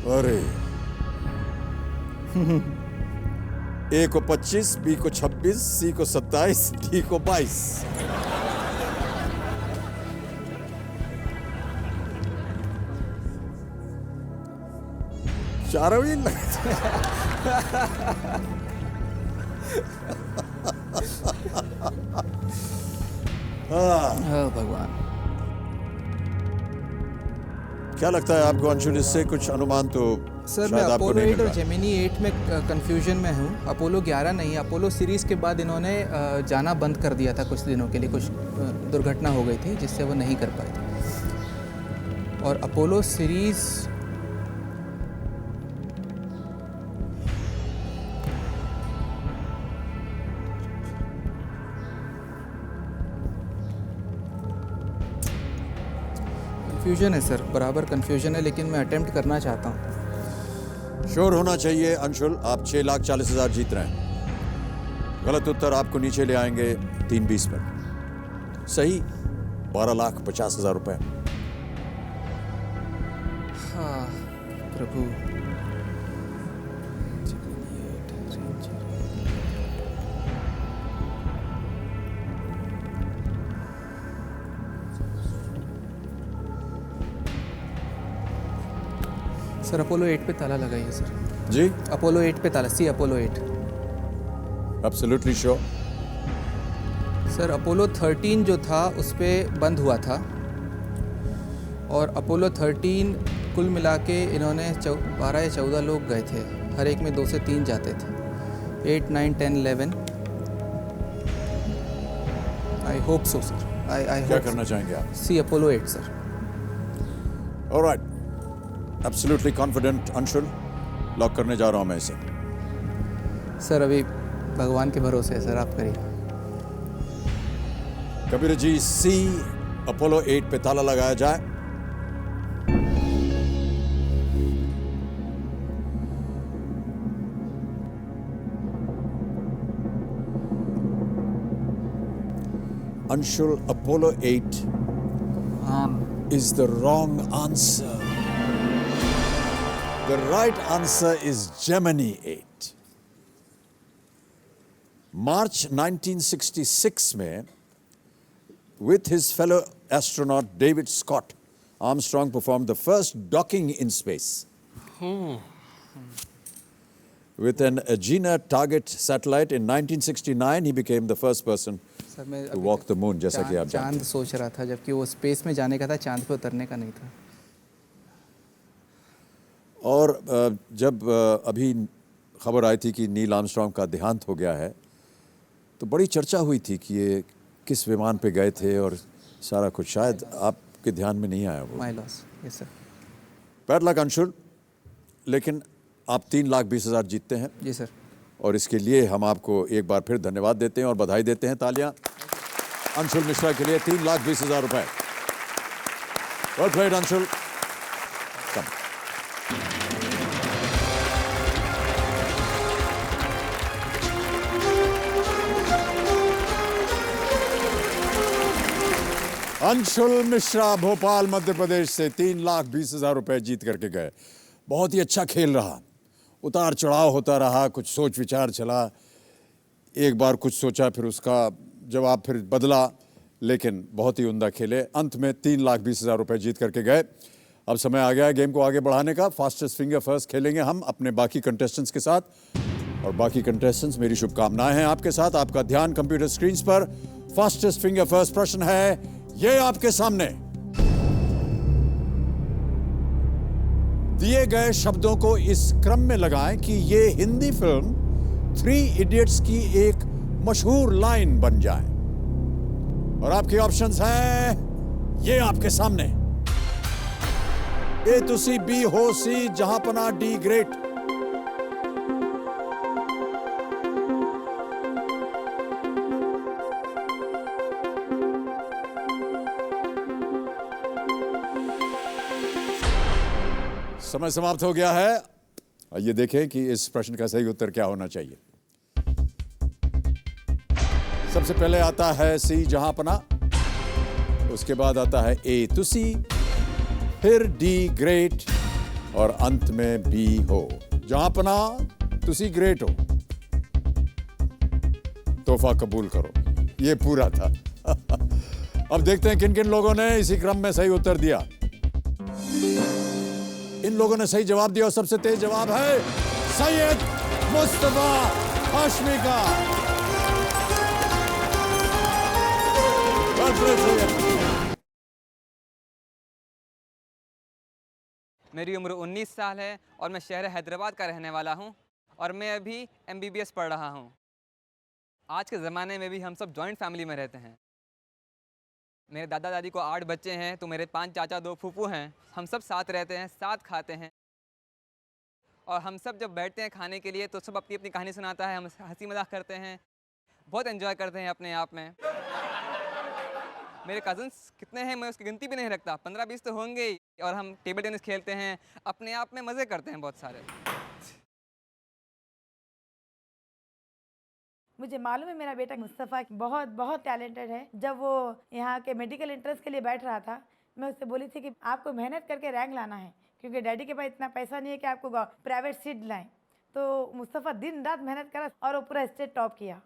अरे ए को 25, बी को 26, सी को 27, डी को 22. चारों ही भगवान. क्या लगता है आपको अंशुल? इससे कुछ अनुमान तो सर मैं शायद आपको अपोलो नहीं 8 मिल और रहा. जेमिनी 8 में कंफ्यूजन में हूँ. अपोलो 11 नहीं. अपोलो सीरीज़ के बाद इन्होंने जाना बंद कर दिया था कुछ दिनों के लिए. कुछ दुर्घटना हो गई थी जिससे वो नहीं कर पाए थे. और अपोलो सीरीज़ कंफ्यूजन है सर. बराबर कंफ्यूजन है लेकिन मैं अटेम्प्ट करना चाहता हूँ. श्योर होना चाहिए अंशुल. आप 6,40,000 जीत रहे हैं. गलत उत्तर आपको नीचे ले आएंगे 3,20 पर. सही ₹12,50,000. हाँ प्रभु. सर अपोलो 8 पे ताला लगाइए सर. जी, अपोलो 8 पे ताला. C Apollo 8. Absolutely sure. Sir Apollo 13 जो था उस पे बंद हुआ था. और अपोलो 13 कुल मिला के इन्होंने 12 या 14 लोग गए थे. हर एक में 2 से 3 जाते थे. 8, 9, 10, 11. I hope so, sir. I क्या hope करना चाहेंगे आप? so. See Apollo 8, sir. Alright, absolutely confident Anshul, lock करने जा रहा हूं मैं इसे। सर अभी भगवान के भरोसे है सर, आप करिए। कबीर जी, सी अपोलो 8 पे ताला लगाया जाए। Anshul, Apollo 8 is the wrong answer. The right answer is Gemini 8. March 1966 में with his fellow astronaut David Scott, Armstrong performed the first docking in space. With an Agena target satellite in 1969, he became the first person sir मैं to walk the moon, जैसा कि आप जानते चांद सोच रहा था, जबकि वो स्पेस में जाने का था, चांद पे उतरने का नहीं था। हैं। और जब अभी खबर आई थी कि नील आर्मस्ट्रांग का देहांत हो गया है, तो बड़ी चर्चा हुई थी कि ये किस विमान पे गए थे और सारा कुछ। शायद आपके ध्यान में नहीं आया वो। My loss, yes sir. Bad luck Anshul, लेकिन आप 3,20,000 जीतते हैं जी सर। और इसके लिए हम आपको एक बार फिर धन्यवाद देते हैं और बधाई देते हैं। तालियां अंशुल मिश्रा के लिए। 3,20,000 रुपए। Well played Anshul. Come. Anshul Mishra Bhopal Madhya Pradesh से 3,20,000 रुपए जीत करके गए। बहुत ही अच्छा खेल रहा, उतार चढ़ाव होता रहा, कुछ सोच विचार चला, एक बार कुछ सोचा फिर उसका जवाब फिर बदला, लेकिन बहुत ही उम्दा खेले। अंत में 3,20,000 रुपए जीत करके गए। अब समय आ गया है गेम को आगे बढ़ाने का। फास्टेस्ट फिंगर फर्स्ट खेलेंगे हम अपने बाकी कंटेस्टेंट्स के साथ, और बाकी कंटेस्टेंट्स मेरी शुभकामनाएं हैं आपके साथ। आपका ध्यान कंप्यूटर स्क्रीन पर। फास्टेस्ट फिंगर फर्स्ट प्रश्न है ये आपके सामने। दिए गए शब्दों को इस क्रम में लगाएं कि ये हिंदी फिल्म 3 इडियट्स की एक मशहूर लाइन बन जाए। और आपके ऑप्शंस हैं ये आपके सामने। ए तुसी बी हो सी जहां पना डी ग्रेट। समय समाप्त हो गया है। आइए देखें कि इस प्रश्न का सही उत्तर क्या होना चाहिए। सबसे पहले आता है सी जहांपना, उसके बाद आता है ए तुसी, फिर डी ग्रेट और अंत में बी हो। जहांपना तुसी ग्रेट हो, तोहफा कबूल करो। ये पूरा था। अब देखते हैं किन किन लोगों ने इसी क्रम में सही उत्तर दिया। इन लोगों ने सही जवाब दिया और सबसे तेज जवाब है सैयद मुस्तफा हाशमी का। मेरी उम्र 19 साल है और मैं शहर हैदराबाद का रहने वाला हूं और मैं अभी MBBS पढ़ रहा हूं। आज के ज़माने में भी हम सब जॉइंट फैमिली में रहते हैं। मेरे दादा दादी को 8 बच्चे हैं, तो मेरे 5 चाचा 2 फूफू हैं। हम सब साथ रहते हैं, साथ खाते हैं, और हम सब जब बैठते हैं खाने के लिए तो सब अपनी अपनी कहानी सुनाता है, हम हंसी मजाक करते हैं, बहुत एंजॉय करते हैं अपने आप में। मेरे कज़न्स कितने हैं मैं उसकी गिनती भी नहीं रखता, 15-20 तो होंगे ही। और हम टेबल टेनिस खेलते हैं, अपने आप में मज़े करते हैं बहुत सारे। मुझे मालूम है मेरा बेटा मुस्तफ़ा बहुत बहुत टैलेंटेड है। जब वो यहाँ के मेडिकल एंट्रेंस के लिए बैठ रहा था, मैं उससे बोली थी कि आपको मेहनत करके रैंक लाना है, क्योंकि डैडी के पास इतना पैसा नहीं है कि आपको प्राइवेट सीट लाएं। तो मुस्तफ़ा दिन रात मेहनत करा और वो पूरा स्टेट टॉप किया।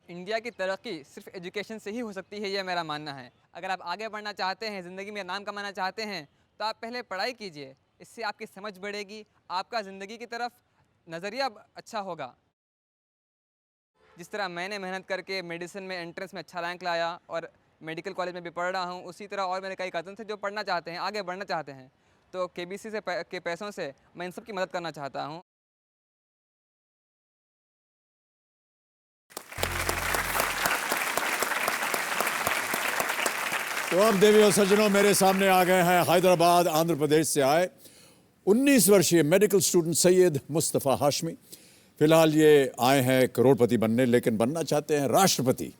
इंडिया की तरक्की सिर्फ एजुकेशन से ही हो सकती है, यह मेरा मानना है। अगर आप आगे बढ़ना चाहते हैं, ज़िंदगी में नाम कमाना चाहते हैं, तो आप पहले पढ़ाई कीजिए। इससे आपकी समझ बढ़ेगी, आपका ज़िंदगी की तरफ नज़रिया अच्छा होगा। जिस तरह मैंने मेहनत करके मेडिसिन में एंट्रेंस में अच्छा रैंक लाया और मेडिकल कॉलेज में भी पढ़ रहा हूँ, उसी तरह और मेरे कई कज़न हैं जो पढ़ना चाहते हैं, आगे बढ़ना चाहते हैं। तो KBC के पैसों से मैं इन सब की मदद करना चाहता हूँ। तो अब देवी और सज्जनों, मेरे सामने आ गए हैं हैदराबाद आंध्र प्रदेश से आए 19 वर्षीय मेडिकल स्टूडेंट सैयद मुस्तफ़ा हाशमी। फिलहाल ये आए हैं करोड़पति बनने, लेकिन बनना चाहते हैं राष्ट्रपति।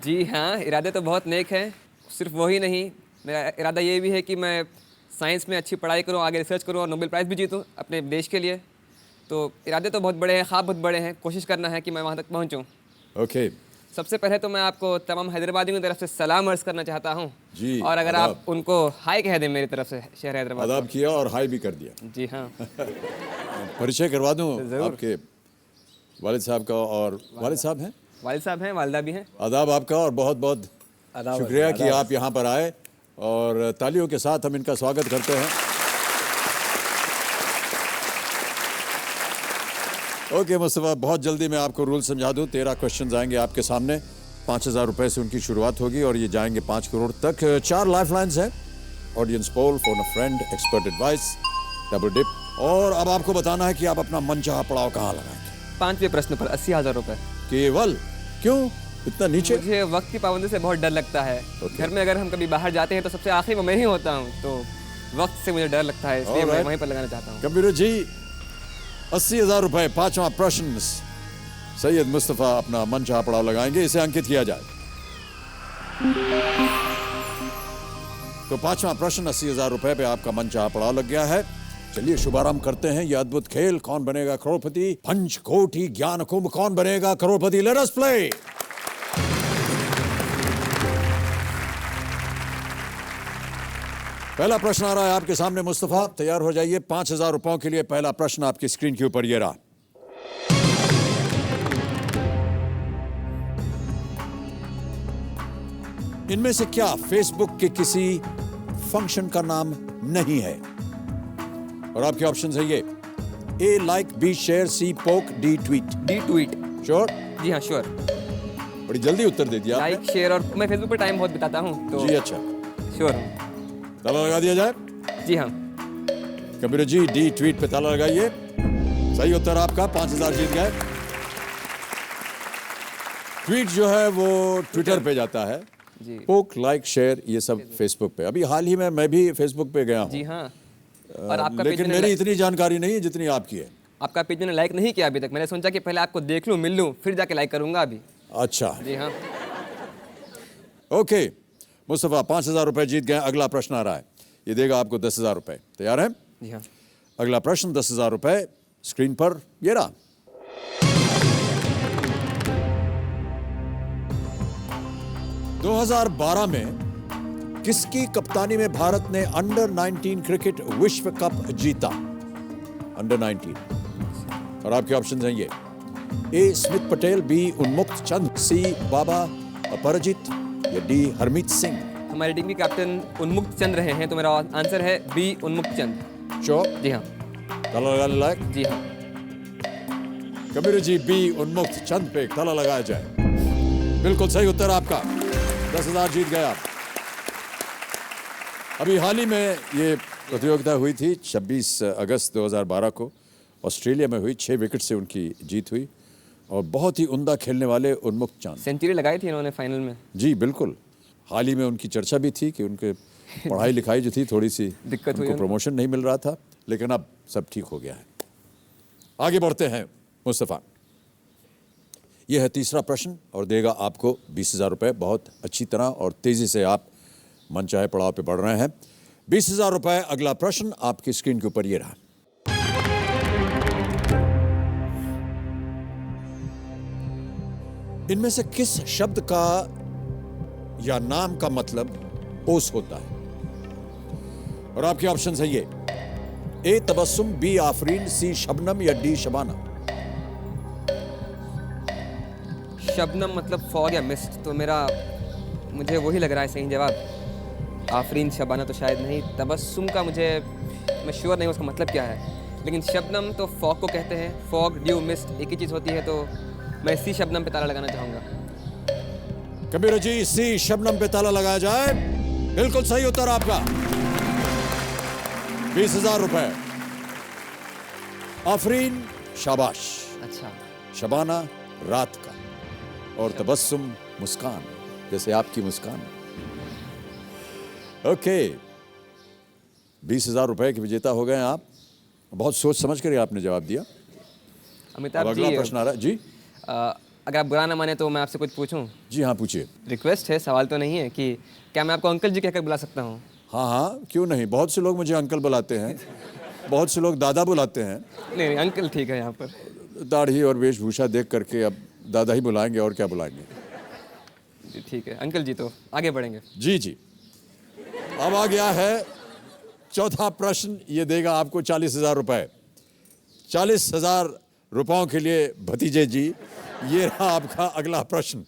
जी हाँ, इरादे तो बहुत नेक हैं। सिर्फ वही नहीं, मेरा इरादा ये भी है कि मैं साइंस में अच्छी पढ़ाई करूँ, आगे रिसर्च करूँ और नोबेल प्राइज़ भी जीतूँ अपने देश के लिए। तो इरादे तो बहुत बड़े हैं, ख्वाब बहुत बड़े हैं। कोशिश करना है कि मैं वहाँ तक पहुँचूँ। ओके। सबसे पहले तो मैं आपको तमाम हैदराबादियों की तरफ से सलाम अर्ज़ करना चाहता हूँ जी, और अगर आदाब। आप उनको हाय कह दें मेरी तरफ से शहर हैदराबाद आदाब किया और हाई भी कर दिया। को। जी हाँ। परिचय करवा दूं जरूर। आपके वालिद साहब का। और वालिद साहब हैं, वालिद साहब हैं, वालदा भी हैं। आदाब आपका और बहुत बहुत शुक्रिया कि आप यहाँ पर आए और तालियों के साथ हम इनका स्वागत करते हैं। ओके मुस्तफ़ा, बहुत जल्दी मैं आपको रूल समझा दूं। 13 क्वेश्चन आएंगे आपके सामने। 5,000 रुपए से उनकी शुरुआत होगी और ये जाएंगे 5 करोड़ तक। 4 लाइफ लाइन्स हैं, audience poll, phone a friend, expert advice, double dip. और अब आपको बताना है कि आप अपना मनचाहा पड़ाव कहाँ लगाएंगे। 5वें प्रश्न पर 80,000 रुपये। केवल क्यों इतना नीचे? मुझे वक्त की पाबंदी से बहुत डर लगता है। घर में अगर हम कभी बाहर जाते हैं तो सबसे आखिरी में मैं ही होता हूँ, तो वक्त से मुझे डर लगता है, इसलिए मैं वहीं पर लगाना चाहता हूँ। कंप्यूटर जी, 80,000 रुपए। 5वां प्रश्न, सैयद मुस्तफ़ा अपना मनचाहा पड़ाव लगाएंगे, इसे अंकित किया जाए। तो 5वां प्रश्न, 80,000 रुपए पे आपका मनचाहा पड़ाव लग गया है। चलिए शुभारंभ करते हैं ये अद्भुत खेल। कौन बनेगा करोड़पति? पंचकोटि ज्ञान कुंभ, Kaun Banega Crorepati? Let us play. पहला प्रश्न आ रहा है आपके सामने। मुस्तफ़ा तैयार हो जाइए। 5,000 रुपयों के लिए पहला प्रश्न आपकी स्क्रीन के ऊपर ये रहा। इनमें से क्या फेसबुक के किसी फंक्शन का नाम नहीं है? और आपके ऑप्शन है ये: A like, B share, C poke, D tweet. D tweet. Sure? जी हाँ, श्योर। बड़ी जल्दी उत्तर दे दिया आपने। लाइक, शेयर, और मैं फेसबुक पर टाइम बहुत बिताता हूँ तो जी अच्छा, श्योर हूँ। ताला लगा दिया जाए। जी हाँ। कंप्यूटर जी, डी ट्वीट पे ताला लगाइए। सही उत्तर आपका। 5,000 जीत गए। ट्वीट जो है वो ट्विटर पे जाता है। जी। पोक, लाइक, शेयर ये सब फेसबुक पे। अभी हाल ही में मैं भी फेसबुक पे गया हूँ। जी हाँ। और आपका पेज लेकिन मैंने मेरी इतनी जानकारी नहीं है जितनी आपकी है। आपका पेज मैंने लाइक नहीं किया अभी तक। मैंने सोचा कि पहले आपको देख लूँ, मिल लूँ, फिर जाके लाइक करूँगा अभी। अच्छा, जी हाँ। ओके मुस्तफ़ा, 5,000 रुपए जीत गए। अगला प्रश्न आ रहा है, ये देगा आपको 10,000 रुपए। तैयार है? जी हाँ। अगला प्रश्न 10,000 रुपए स्क्रीन पर ये रहा। – 2012 में किसकी कप्तानी में भारत ने अंडर 19 क्रिकेट विश्व कप जीता? अंडर 19। और आपके ऑप्शन हैं ये: ए स्मिथ पटेल, बी उन्मुक्त चंद, सी बाबा अपराजित, या डी हरमीत सिंह। हमारी टीम के कैप्टन उन्मुक्त चंद रहे हैं, तो मेरा आंसर है बी, उन्मुक्त चंद। श्योर? जी हाँ। ताला लगाने लायक? जी हाँ। कबीर जी, बी उन्मुक्त चंद पे ताला लगाया जाए। बिल्कुल सही उत्तर आपका। 10,000 जीत गए आप। अभी हाल ही में ये प्रतियोगिता हुई थी 26 अगस्त 2012 को ऑस्ट्रेलिया में हुई। 6 विकेट से उनकी जीत हुई और बहुत ही उम्दा खेलने वाले उन्मुक्त चंद। सेंचुरी लगाई थी इन्होंने फाइनल में। जी बिल्कुल। हाल ही में उनकी चर्चा भी थी कि उनके पढ़ाई लिखाई जो थी थोड़ी सी दिक्कत हुई, उनको प्रमोशन नहीं मिल रहा था, लेकिन अब सब ठीक हो गया है। आगे बढ़ते हैं मुस्तफ़ा। यह है तीसरा प्रश्न और देगा आपको 20,000 रुपए। बहुत अच्छी तरह और तेजी से आप मनचाहे पड़ाव पे बढ़ रहे हैं। 20,000 रुपए। अगला प्रश्न आपकी स्क्रीन के ऊपर ये रहा। इनमें से किस शब्द का या नाम का मतलब ओस होता है? और आपके ऑप्शन है ये: ए तबस्सुम, बी आफरीन, सी शबनम, या डी शबाना। शबनम मतलब फॉग या मिस्ट, तो मुझे वही लग रहा है सही जवाब। आफरीन, शबाना तो शायद नहीं। तबस्सुम का मैं श्योर नहीं उसका मतलब क्या है, लेकिन शबनम तो फॉग को कहते हैं। फॉग, ड्यू, मिस्ट एक ही चीज़ होती है, तो मैं सी शबनम पे ताला लगाना चाहूँगा। कबीर जी, सी शबनम पे ताला लगाया जाए। बिल्कुल सही उत्तर आपका। 20,000 रुपए। आफरीन शाबाश, अच्छा। शबाना रात का, और तबस्सुम मुस्कान, जैसे आपकी मुस्कान। ओके, 20,000 रुपए के विजेता हो गए आप। बहुत सोच समझ कर आपने जवाब दिया। अब अमिताभ अगला जी, प्रश्न आ रहा है जी। अगर आप बुरा ना माने तो मैं आपसे कुछ पूछूं? जी हाँ, पूछिए। रिक्वेस्ट है, सवाल तो नहीं है, कि क्या मैं आपको अंकल जी कहकर बुला सकता हूँ? हाँ हाँ, क्यों नहीं। बहुत से लोग मुझे अंकल बुलाते हैं, बहुत से लोग दादा बुलाते हैं। नहीं, अंकल ठीक है यहाँ पर। दाढ़ी और वेशभूषा देख करके अब दादा ही बुलाएंगे, और क्या बुलाएंगे। जी ठीक है अंकल जी, तो आगे बढ़ेंगे। जी जी। अब आ गया है चौथा प्रश्न। ये देगा आपको 40,000 रुपए। 40,000 रुपयों के लिए भतीजे जी, ये रहा आपका अगला प्रश्न।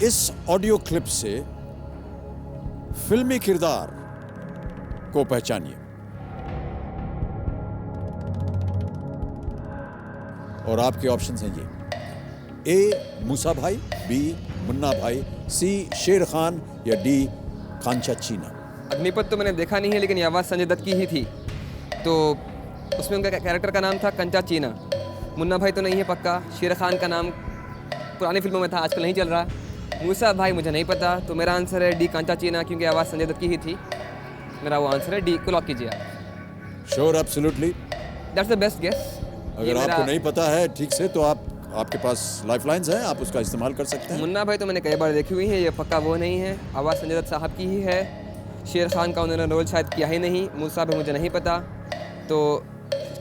इस ऑडियो क्लिप से फिल्मी किरदार को पहचानिए। और आपके ऑप्शंस हैं ये: ए मूसा भाई, बी मुन्ना भाई, सी शेर खान, या डी कांचा चीना। अग्निपथ तो मैंने देखा नहीं है, लेकिन ये आवाज़ संजय दत्त की ही थी, तो उसमें उनका कैरेक्टर का नाम था कंचा चीना। मुन्ना भाई तो नहीं है पक्का। शेर खान का नाम पुरानी फिल्मों में था, आजकल नहीं चल रहा। मूसा भाई मुझे नहीं पता, तो मेरा आंसर है डी कांचा चीना, क्योंकि आवाज़ संजय दत्त की ही थी। मेरा वो आंसर है, डी को लॉक कीजिए आप। Sure, absolutely? That's the best guess. अगर आपको नहीं पता है ठीक से, तो आपके पास लाइफलाइंस हैं, आप उसका इस्तेमाल कर सकते हैं। मुन्ना भाई तो मैंने कई बार देखी हुई है, ये पक्का वो नहीं है। आवाज़ संजय दत्त साहब की ही है। शेर खान का उन्होंने रोल शायद किया ही नहीं। मूसा भाई मुझे नहीं पता, तो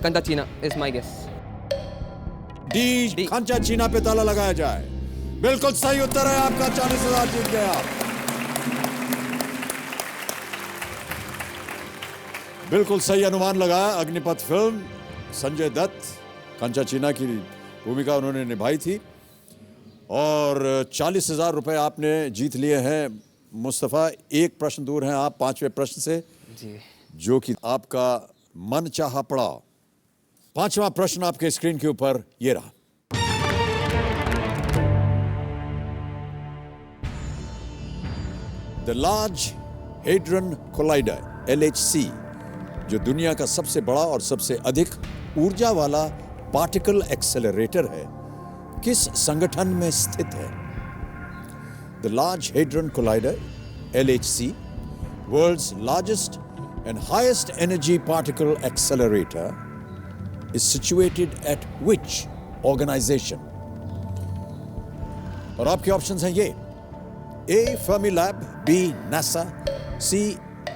कंचा चीना इज माई गेस। डी कांचा चीना पे ताला लगाया जाए। बिल्कुल सही उत्तर है आपका। 40,000 जीत गए आप। बिल्कुल सही अनुमान लगाया। अग्निपथ फिल्म, संजय दत्त, कंचा चीना की भूमिका उन्होंने निभाई थी। और 40,000 रुपए आपने जीत लिए हैं। मुस्तफ़ा, एक प्रश्न दूर हैं आप 5वें प्रश्न से जी, जो कि आपका मन चाहा पड़ाव। 5वां प्रश्न आपके स्क्रीन के ऊपर ये रहा। The large hadron collider LHC, जो दुनिया का सबसे बड़ा और सबसे अधिक ऊर्जा वाला पार्टिकल एक्सेलरेटर है, किस संगठन में स्थित है? The large hadron collider LHC, world's largest and highest energy particle accelerator, is situated at which organization? और आपके ऑप्शंस हैं ये: ए फर्मी लैब, बी नासा, सी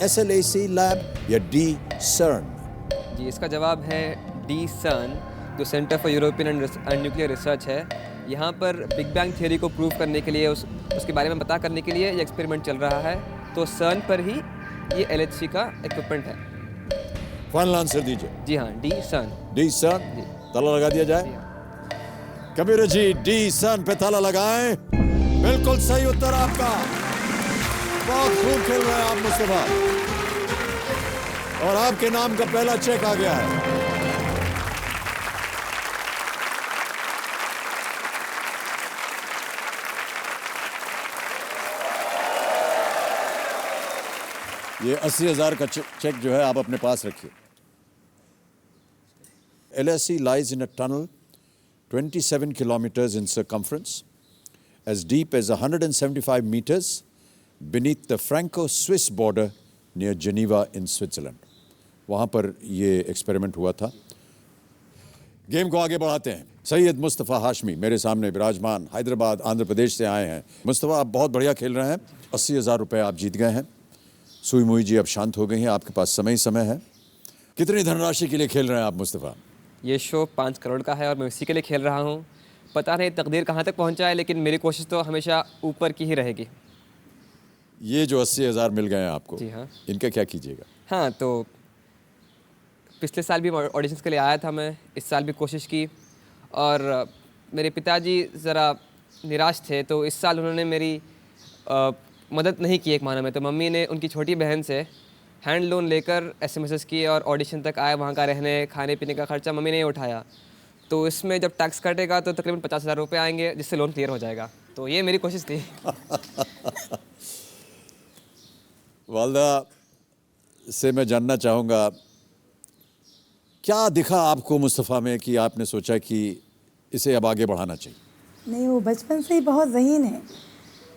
SLAC लैब, या डी सर्न। जी इसका जवाब है डी सर्न, जो centre for European and nuclear research है। यहाँ पर बिग बैंग थियरी को प्रूव करने के लिए, उसके बारे में पता करने के लिए ये एक्सपेरिमेंट चल रहा है। तो सर्न पर ही ये LHC का इक्विपमेंट है। फाइनल आंसर दीजिए। जी हाँ, डी सर्न। डी सर्न, ताला लगा दिया जाए। कबीर जी, डी सर्न पे ताला लगाएं। बिल्कुल सही उत्तर आपका। बहुत खूब खेल रहे हैं आप मुस्तफा, और आपके नाम का पहला चेक आ गया है। ये 80,000 का चेक जो है आप अपने पास रखिए। LHC lies in a tunnel 27 kilometers in circumference, as deep as 175 meters beneath the Franco-Swiss border near Geneva in Switzerland. वहाँ पर ये एक्सपेरिमेंट हुआ था। गेम को आगे बढ़ाते हैं। सैयद मुस्तफ़ा हाशमी मेरे सामने विराजमान, हैदराबाद आंध्र प्रदेश से आए हैं। मुस्तफ़ा, आप बहुत बढ़िया खेल रहे हैं। 80,000 रुपये आप जीत गए हैं। सुई मुई जी अब शांत हो गई हैं, आपके पास समय है। कितनी धनराशि के लिए खेल रहे हैं आप मुस्तफ़ा? ये शो 5 करोड़ का है और मैं इसी के लिए खेल रहा हूँ। पता नहीं तकदीर कहाँ तक पहुँचा है, लेकिन मेरी कोशिश तो हमेशा ऊपर की ही रहेगी। ये जो 80,000 मिल गए हैं आपको, जी हाँ, इनका क्या कीजिएगा? हाँ, तो पिछले साल भी ऑडिशंस के लिए आया था मैं, इस साल भी कोशिश की, और मेरे पिताजी ज़रा निराश थे, तो इस साल उन्होंने मेरी मदद नहीं की एक माना में। तो मम्मी ने उनकी छोटी बहन से हैंड लोन लेकर SMSs किए और ऑडिशन तक आए। वहाँ का रहने खाने पीने का खर्चा मम्मी ने उठाया। तो इसमें जब टैक्स कटेगा तो तकरीबन 50,000 रुपये आएंगे, जिससे लोन क्लियर हो जाएगा। तो ये मेरी कोशिश थी। वालदा से मैं जानना चाहूँगा, क्या दिखा आपको मुस्तफ़ा में कि आपने सोचा कि इसे अब आगे बढ़ाना चाहिए? नहीं, वो बचपन से ही बहुत ज़हीन है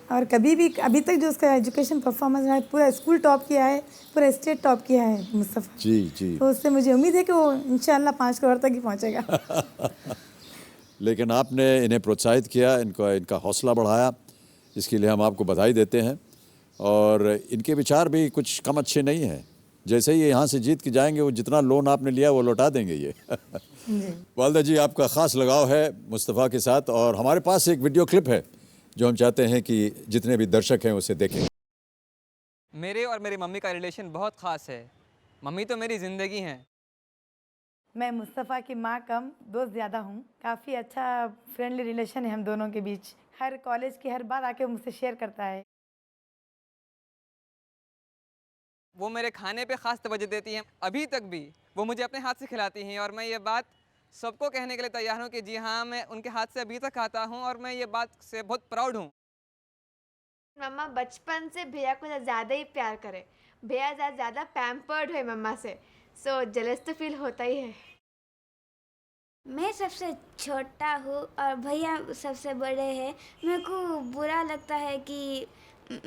और कभी भी अभी तक जो उसका एजुकेशन परफॉर्मेंस रहा है, पूरा स्कूल टॉप किया है, पूरा स्टेट टॉप किया है मुस्तफ़ा। जी जी। तो उससे मुझे उम्मीद है कि वो इंशाल्लाह 5 करोड़ तक ही पहुंचेगा। लेकिन आपने इन्हें प्रोत्साहित किया, इनका हौसला बढ़ाया, इसके लिए हम आपको बधाई देते हैं। और इनके विचार भी कुछ कम अच्छे नहीं हैं। जैसे ही ये यहाँ से जीत के जाएंगे, वो जितना लोन आपने लिया वो लौटा देंगे ये। वालदा जी, आपका ख़ास लगाव है मुस्तफ़ा के साथ और हमारे पास एक वीडियो क्लिप है जो हम चाहते हैं कि जितने भी दर्शक हैं उसे देखें। मेरे और मेरी मम्मी का रिलेशन बहुत ख़ास है। मम्मी तो मेरी ज़िंदगी हैं। मैं मुस्तफ़ा की माँ कम दोस्त ज़्यादा हूँ। काफ़ी अच्छा फ्रेंडली रिलेशन है हम दोनों के बीच। हर कॉलेज की हर बात आके मुझसे शेयर करता है। वो मेरे खाने पे ख़ास तवज्जो देती हैं। अभी तक भी वो मुझे अपने हाथ से खिलाती हैं और मैं ये बात सबको कहने के लिए तैयार हूँ कि जी हाँ, मैं उनके हाथ से अभी तक खाता हूँ और मैं ये बात से बहुत प्राउड हूँ। मम्मा बचपन से भैया को ज़्यादा ही प्यार करे। भैया ज़्यादा पैम्पर्ड है मम्मा से, सो जेलस तो फील होता ही है। मैं सबसे छोटा हूँ और भैया सबसे बड़े हैं। मेरे को बुरा लगता है कि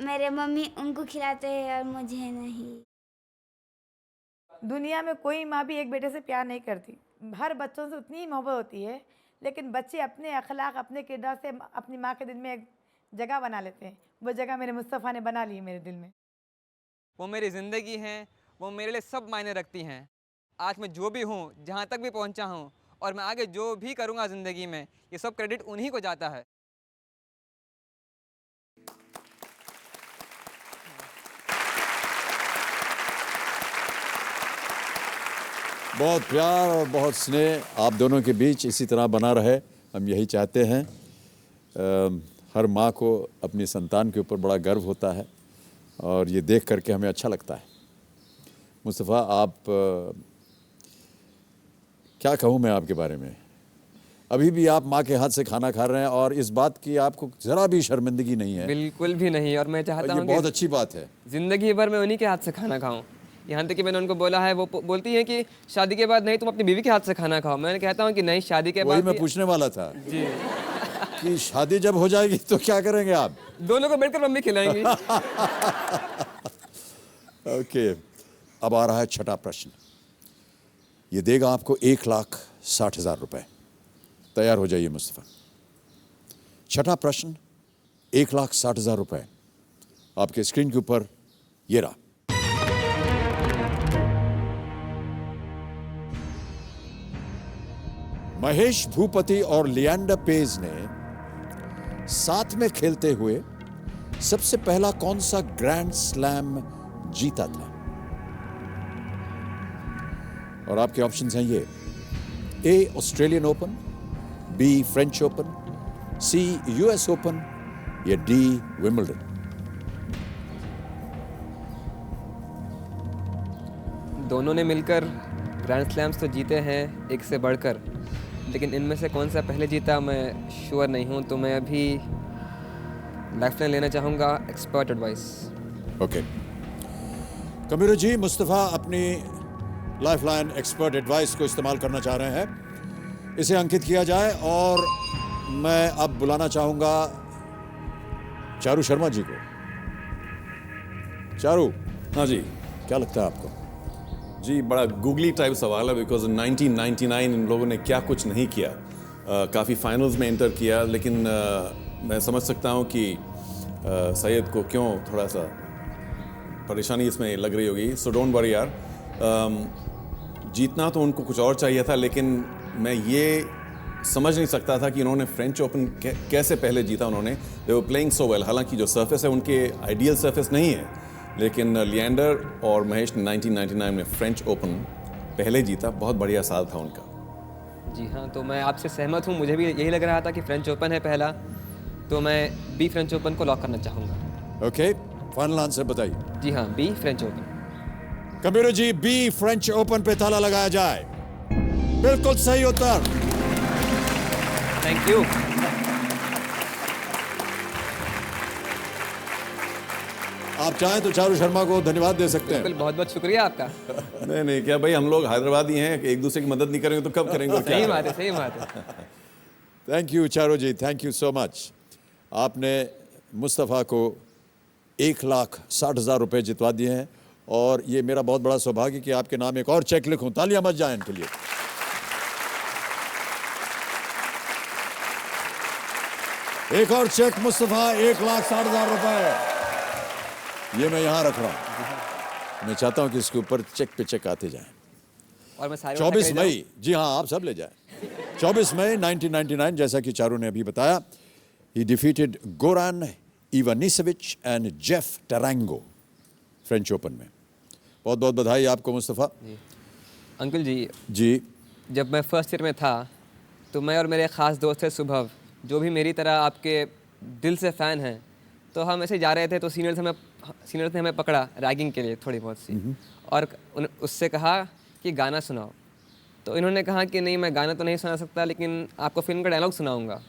मेरे मम्मी उनको खिलाते हैं और मुझे नहीं। दुनिया में कोई माँ भी एक बेटे से प्यार नहीं करती। हर बच्चों से उतनी ही मोहब्बत होती है, लेकिन बच्चे अपने अखलाक, अपने किरदार से अपनी माँ के दिल में एक जगह बना लेते हैं। वो जगह मेरे मुस्तफ़ा ने बना ली है मेरे दिल में। वो मेरी ज़िंदगी हैं, वो मेरे लिए सब मायने रखती हैं। आज मैं जो भी हूँ, जहाँ तक भी पहुँचा हूँ और मैं आगे जो भी करूँगा ज़िंदगी में, ये सब क्रेडिट उन्हीं को जाता है। बहुत प्यार और बहुत स्नेह आप दोनों के बीच इसी तरह बना रहे, हम यही चाहते हैं। हर माँ को अपनी संतान के ऊपर बड़ा गर्व होता है और ये देख करके हमें अच्छा लगता है। मुस्तफ़ा, आप क्या कहूँ मैं आपके बारे में, अभी भी आप माँ के हाथ से खाना खा रहे हैं और इस बात की आपको ज़रा भी शर्मिंदगी नहीं है। बिल्कुल भी नहीं। और मैं चाहता हूँ ये बहुत अच्छी बात है। ज़िंदगी भर मैं उन्हीं के हाथ से खाना खाऊं। यहाँ तक कि मैंने उनको बोला है, वो बोलती हैं कि शादी के बाद नहीं तुम अपनी बीवी के हाथ से खाना खाओ। मैं कहता हूँ कि नहीं, शादी के बाद वही मैं पूछने वाला था जी कि शादी जब हो जाएगी तो क्या करेंगे आप? दोनों को बैठकर मम्मी खिलाएंगी। ओके, अब आ रहा है छठा प्रश्न। ये देगा आपको 1,60,000 रुपए। तैयार हो जाइए मुस्तफ़ा। छठा प्रश्न, 1,60,000 रुपए आपके स्क्रीन के ऊपर ये रहा। महेश भूपति और लिएंडर पेज ने साथ में खेलते हुए सबसे पहला कौन सा ग्रैंड स्लैम जीता था? और आपके ऑप्शंस हैं ये: A Australian Open, B French Open, C US Open या डी विंबलडन। दोनों ने मिलकर ग्रैंड स्लैम्स तो जीते हैं एक से बढ़कर, लेकिन इनमें से कौन सा पहले जीता मैं श्योर नहीं हूँ। तो मैं अभी लाइफलाइन लेना चाहूँगा, एक्सपर्ट एडवाइस। ओके कमीरो जी, मुस्तफ़ा अपनी लाइफलाइन एक्सपर्ट एडवाइस को इस्तेमाल करना चाह रहे हैं। इसे अंकित किया जाए और मैं अब बुलाना चाहूँगा चारू शर्मा जी को। चारू, हाँ जी। क्या लगता है आपको? जी, बड़ा गूगली टाइप सवाल है, बिकॉज 1999 इन लोगों ने क्या कुछ नहीं किया। काफ़ी फाइनल्स में एंटर किया, लेकिन मैं समझ सकता हूँ कि सैयद को क्यों थोड़ा सा परेशानी इसमें लग रही होगी। सो डोंट वरी यार। जीतना तो उनको कुछ और चाहिए था, लेकिन मैं ये समझ नहीं सकता था कि इन्होंने फ्रेंच ओपन कैसे पहले जीता। उन्होंने दे वर प्लेइंग सो वेल। हालांकि जो सरफेस है उनके आइडियल सरफेस नहीं है, लेकिन लिएंडर और महेश ने 1999 में फ्रेंच ओपन पहले जीता। बहुत बढ़िया साल था उनका। जी हाँ, तो मैं आपसे सहमत हूँ। मुझे भी यही लग रहा था कि फ्रेंच ओपन है पहला, तो मैं बी फ्रेंच ओपन को लॉक करना चाहूँगा। ओके, फाइनल आंसर बताइए। जी हाँ, B French open. Kabir ji, B French open पे ताला लगाया जाए। बिल्कुल सही उत्तर। Thank you. आप चाहें तो चारू शर्मा को धन्यवाद दे सकते हैं। बिल्कुल, बहुत बहुत शुक्रिया आपका। नहीं, क्या भाई, हम लोग हैदराबादी हैं, एक दूसरे की मदद नहीं करेंगे तो कब करेंगे? सही बात है, सही बात है। थैंक यू चारो जी, थैंक यू सो मच। आपने मुस्तफ़ा को 1,60,000 रुपये जितवा दिए हैं और ये मेरा बहुत बड़ा सौभाग्य कि आपके नाम एक और चेक लिखूं। तालियां मच जाएं इनके लिए। एक और चेक मुस्तफ़ा, 1,60,000 रुपये, ये मैं यहाँ रख रहा हूँ। मैं चाहता हूँ कि इसके ऊपर चेक पे चेक आते जाएं। और मैं सारे 24 मई, जी हाँ आप सब ले जाएं। 24 मई 1999, जैसा कि चारू ने अभी बताया, he defeated Goran Ivanisevic and Jeff Tarango French open में। बहुत बहुत बधाई आपको मुस्तफ़ा। अंकल जी, जब मैं फर्स्ट ईयर में था तो मैं और मेरे ख़ास दोस्त थे शुभव, जो भी मेरी तरह आपके दिल से फ़ैन हैं, तो हम ऐसे जा रहे थे तो सीनियर्स ने हमें पकड़ा रैगिंग के लिए थोड़ी बहुत सी, और उससे कहा कि गाना सुनाओ। तो इन्होंने कहा कि नहीं, मैं गाना तो नहीं सुना सकता, लेकिन आपको फिल्म का डायलॉग सुनाऊंगा।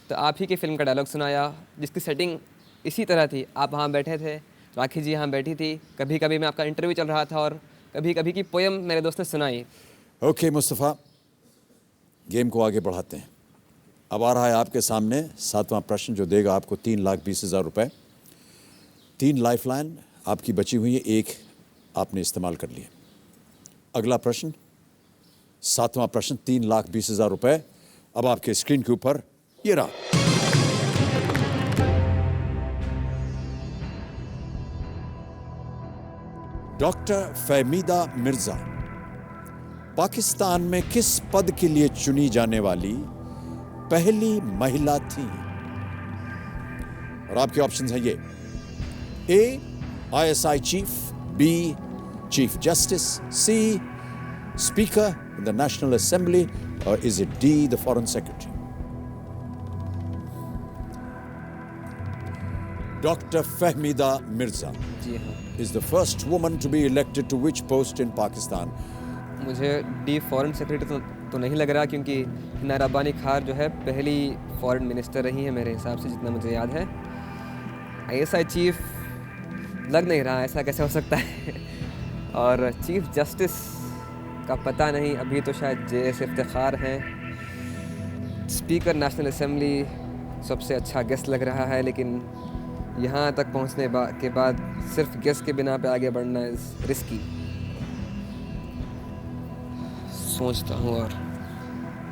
तो आप ही की फिल्म का डायलॉग सुनाया, जिसकी सेटिंग इसी तरह थी। आप वहाँ बैठे थे, राखी जी यहाँ बैठी थी, कभी कभी मैं आपका इंटरव्यू चल रहा था और कभी कभी की पोयम मेरे दोस्त ने सुनाई। ओके मुस्तफ़ा, गेम को आगे बढ़ाते हैं। अब आ रहा है आपके सामने 7वां प्रश्न, जो देगा आपको 3,20,000 रुपये। 3 लाइफलाइन आपकी बची हुई है, 1 आपने इस्तेमाल कर लिया। अगला प्रश्न, 7वां प्रश्न, 3,20,000 रुपये अब आपके स्क्रीन के ऊपर ये रहा। डॉक्टर फहमीदा मिर्जा पाकिस्तान में किस पद के लिए चुनी जाने वाली पहली महिला थी? और आपके ऑप्शंस हैं ये: A ISI chief, B chief justice, C speaker in the National Assembly, or is it D the foreign secretary? Dr. Fahmida Mirza is the first woman to be elected to which post in Pakistan? मुझे D foreign secretary तो नहीं लग रहा, क्योंकि हिना रब्बानी खार जो है पहली फॉरेन मिनिस्टर रही है मेरे हिसाब से, जितना मुझे याद है। ISI चीफ लग नहीं रहा, ऐसा कैसे हो सकता है। और चीफ जस्टिस का पता नहीं, अभी तो शायद JS इफ्तिखार हैं। स्पीकर नेशनल असेंबली सबसे अच्छा गेस्ट लग रहा है, लेकिन यहाँ तक पहुँचने के बाद सिर्फ गेस के बिना पे आगे बढ़ना इज़ रिस्की। सोचता हूँ और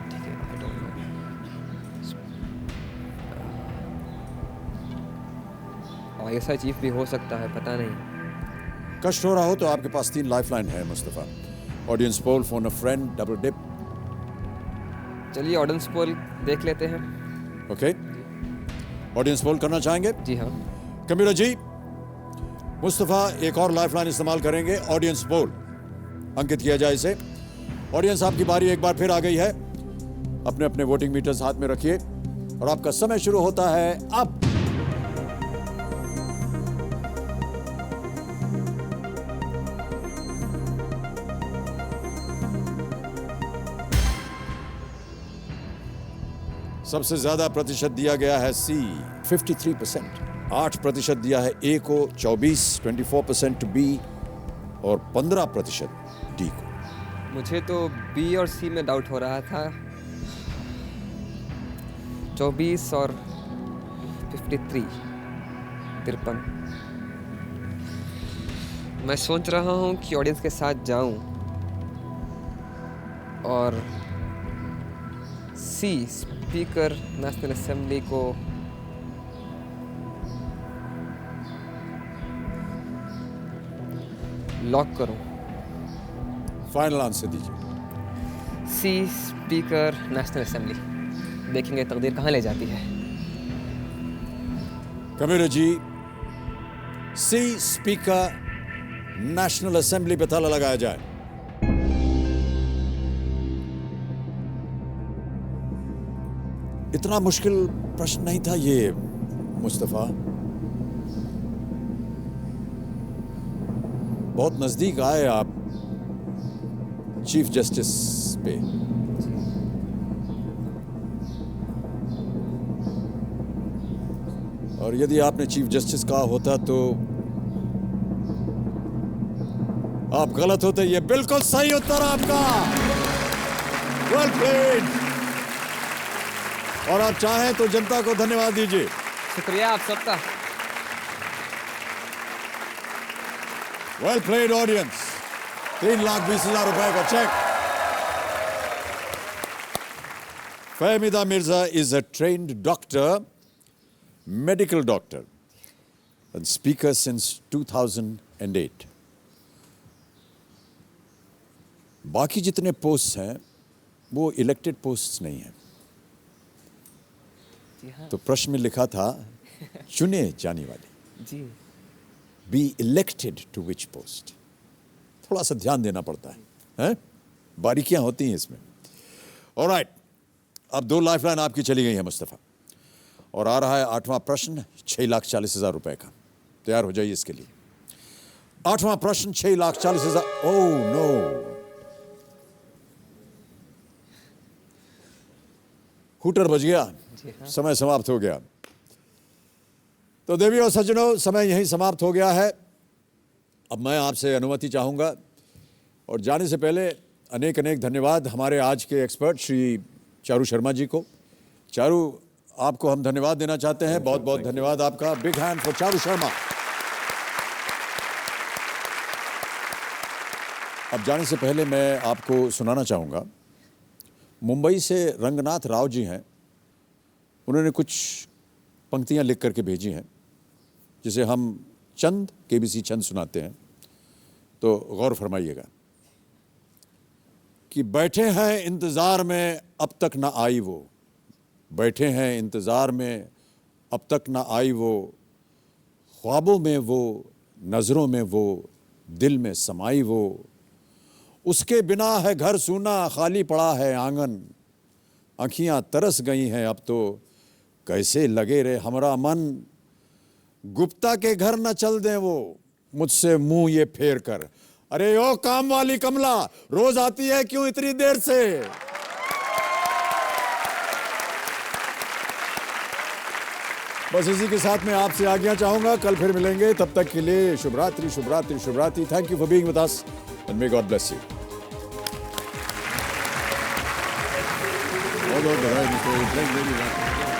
ठीक है, I don't know। ISI chief भी हो सकता है, पता नहीं। कष्ट हो रहा हो तो आपके पास 3 लाइफलाइन है Mustafa. Audience poll, phone a friend, double dip. चलिए ऑडियंस पोल देख लेते हैं। ओके, ऑडियंस पोल करना चाहेंगे? जी हाँ। कंप्यूटर जी, मुस्तफ़ा एक और लाइफलाइन इस्तेमाल करेंगे, ऑडियंस पोल। अंकित किया जाए इसे। ऑडियंस, आपकी बारी एक बार फिर आ गई है। अपने अपने वोटिंग मीटर्स हाथ में रखिए और आपका समय शुरू होता है अब। सबसे ज्यादा प्रतिशत दिया गया है सी, 53%। 8% दिया है ए को, 24% बी और 15% डी को। मुझे तो बी और सी में डाउट हो रहा था। 24 और 53, 53। मैं सोच रहा हूँ कि ऑडियंस के साथ जाऊँ और सी स्पीकर नेशनल असेंबली को लॉक करूं। फाइनल आंसर दीजिए। सी स्पीकर नेशनल असेंबली। देखेंगे तकदीर कहाँ ले जाती है। कमेरो जी, सी स्पीकर नेशनल असेंबली पे ताला लगाया जाए। इतना मुश्किल प्रश्न नहीं था ये मुस्तफ़ा, बहुत नजदीक आए आप चीफ जस्टिस पे। और यदि आपने चीफ जस्टिस कहा होता तो आप गलत होते। ये बिल्कुल सही उत्तर आपका। Well played. और आप चाहें तो जनता को धन्यवाद दीजिए। शुक्रिया आप सबका। Well played audience. 3,20,000 रुपए का check. Fahmida Mirza is a trained doctor, medical doctor, and speaker since 2008. बाकी जितने पोस्ट हैं वो इलेक्टेड पोस्ट्स नहीं हैं। तो प्रश्न में लिखा था चुने जाने वाले। जी। Be elected to which post. थोड़ा सा ध्यान देना पड़ता है? बारीकियां होती हैं इसमें। ऑलराइट, अब 2 लाइफलाइन आपकी चली गई है मुस्तफ़ा, और आ रहा है 8वां प्रश्न 6,40,000 रुपए का। तैयार हो जाइए इसके लिए। 8वां प्रश्न 6,40,000। ओह नो, हूटर बज गया, समय समाप्त हो गया। तो देवियों और सज्जनों, समय यहीं समाप्त हो गया है। अब मैं आपसे अनुमति चाहूंगा, और जाने से पहले अनेक अनेक धन्यवाद हमारे आज के एक्सपर्ट श्री चारू शर्मा जी को। चारू, आपको हम धन्यवाद देना चाहते हैं। बहुत बहुत धन्यवाद आपका। Big hand for Charu Sharma. अब जाने से पहले मैं आपको सुनाना चाहूँगा, मुंबई से रंगनाथ राव जी हैं, उन्होंने कुछ पंक्तियाँ लिख करके भेजी हैं, जिसे हम चंद केबीसी चंद सुनाते हैं, तो गौर फरमाइएगा। कि बैठे हैं इंतज़ार में अब तक ना आई वो, बैठे हैं इंतज़ार में अब तक ना आई वो, ख्वाबों में वो, नज़रों में वो, दिल में समाई वो, उसके बिना है घर सूना, खाली पड़ा है आंगन, आँखियाँ तरस गई हैं अब तो, कैसे लगे रे हमरा मन, गुप्ता के घर न चल दें वो, मुझसे मुंह ये फेर कर, अरे ओ काम वाली कमला, रोज आती है क्यों इतनी देर से। बस इसी के साथ मैं आपसे आज्ञा चाहूंगा, कल फिर मिलेंगे, तब तक के लिए शुभ रात्रि, शुभ रात्रि, शुभ रात्रि। Thank you for being with us and may God bless you. बहुत बहुत बधाई।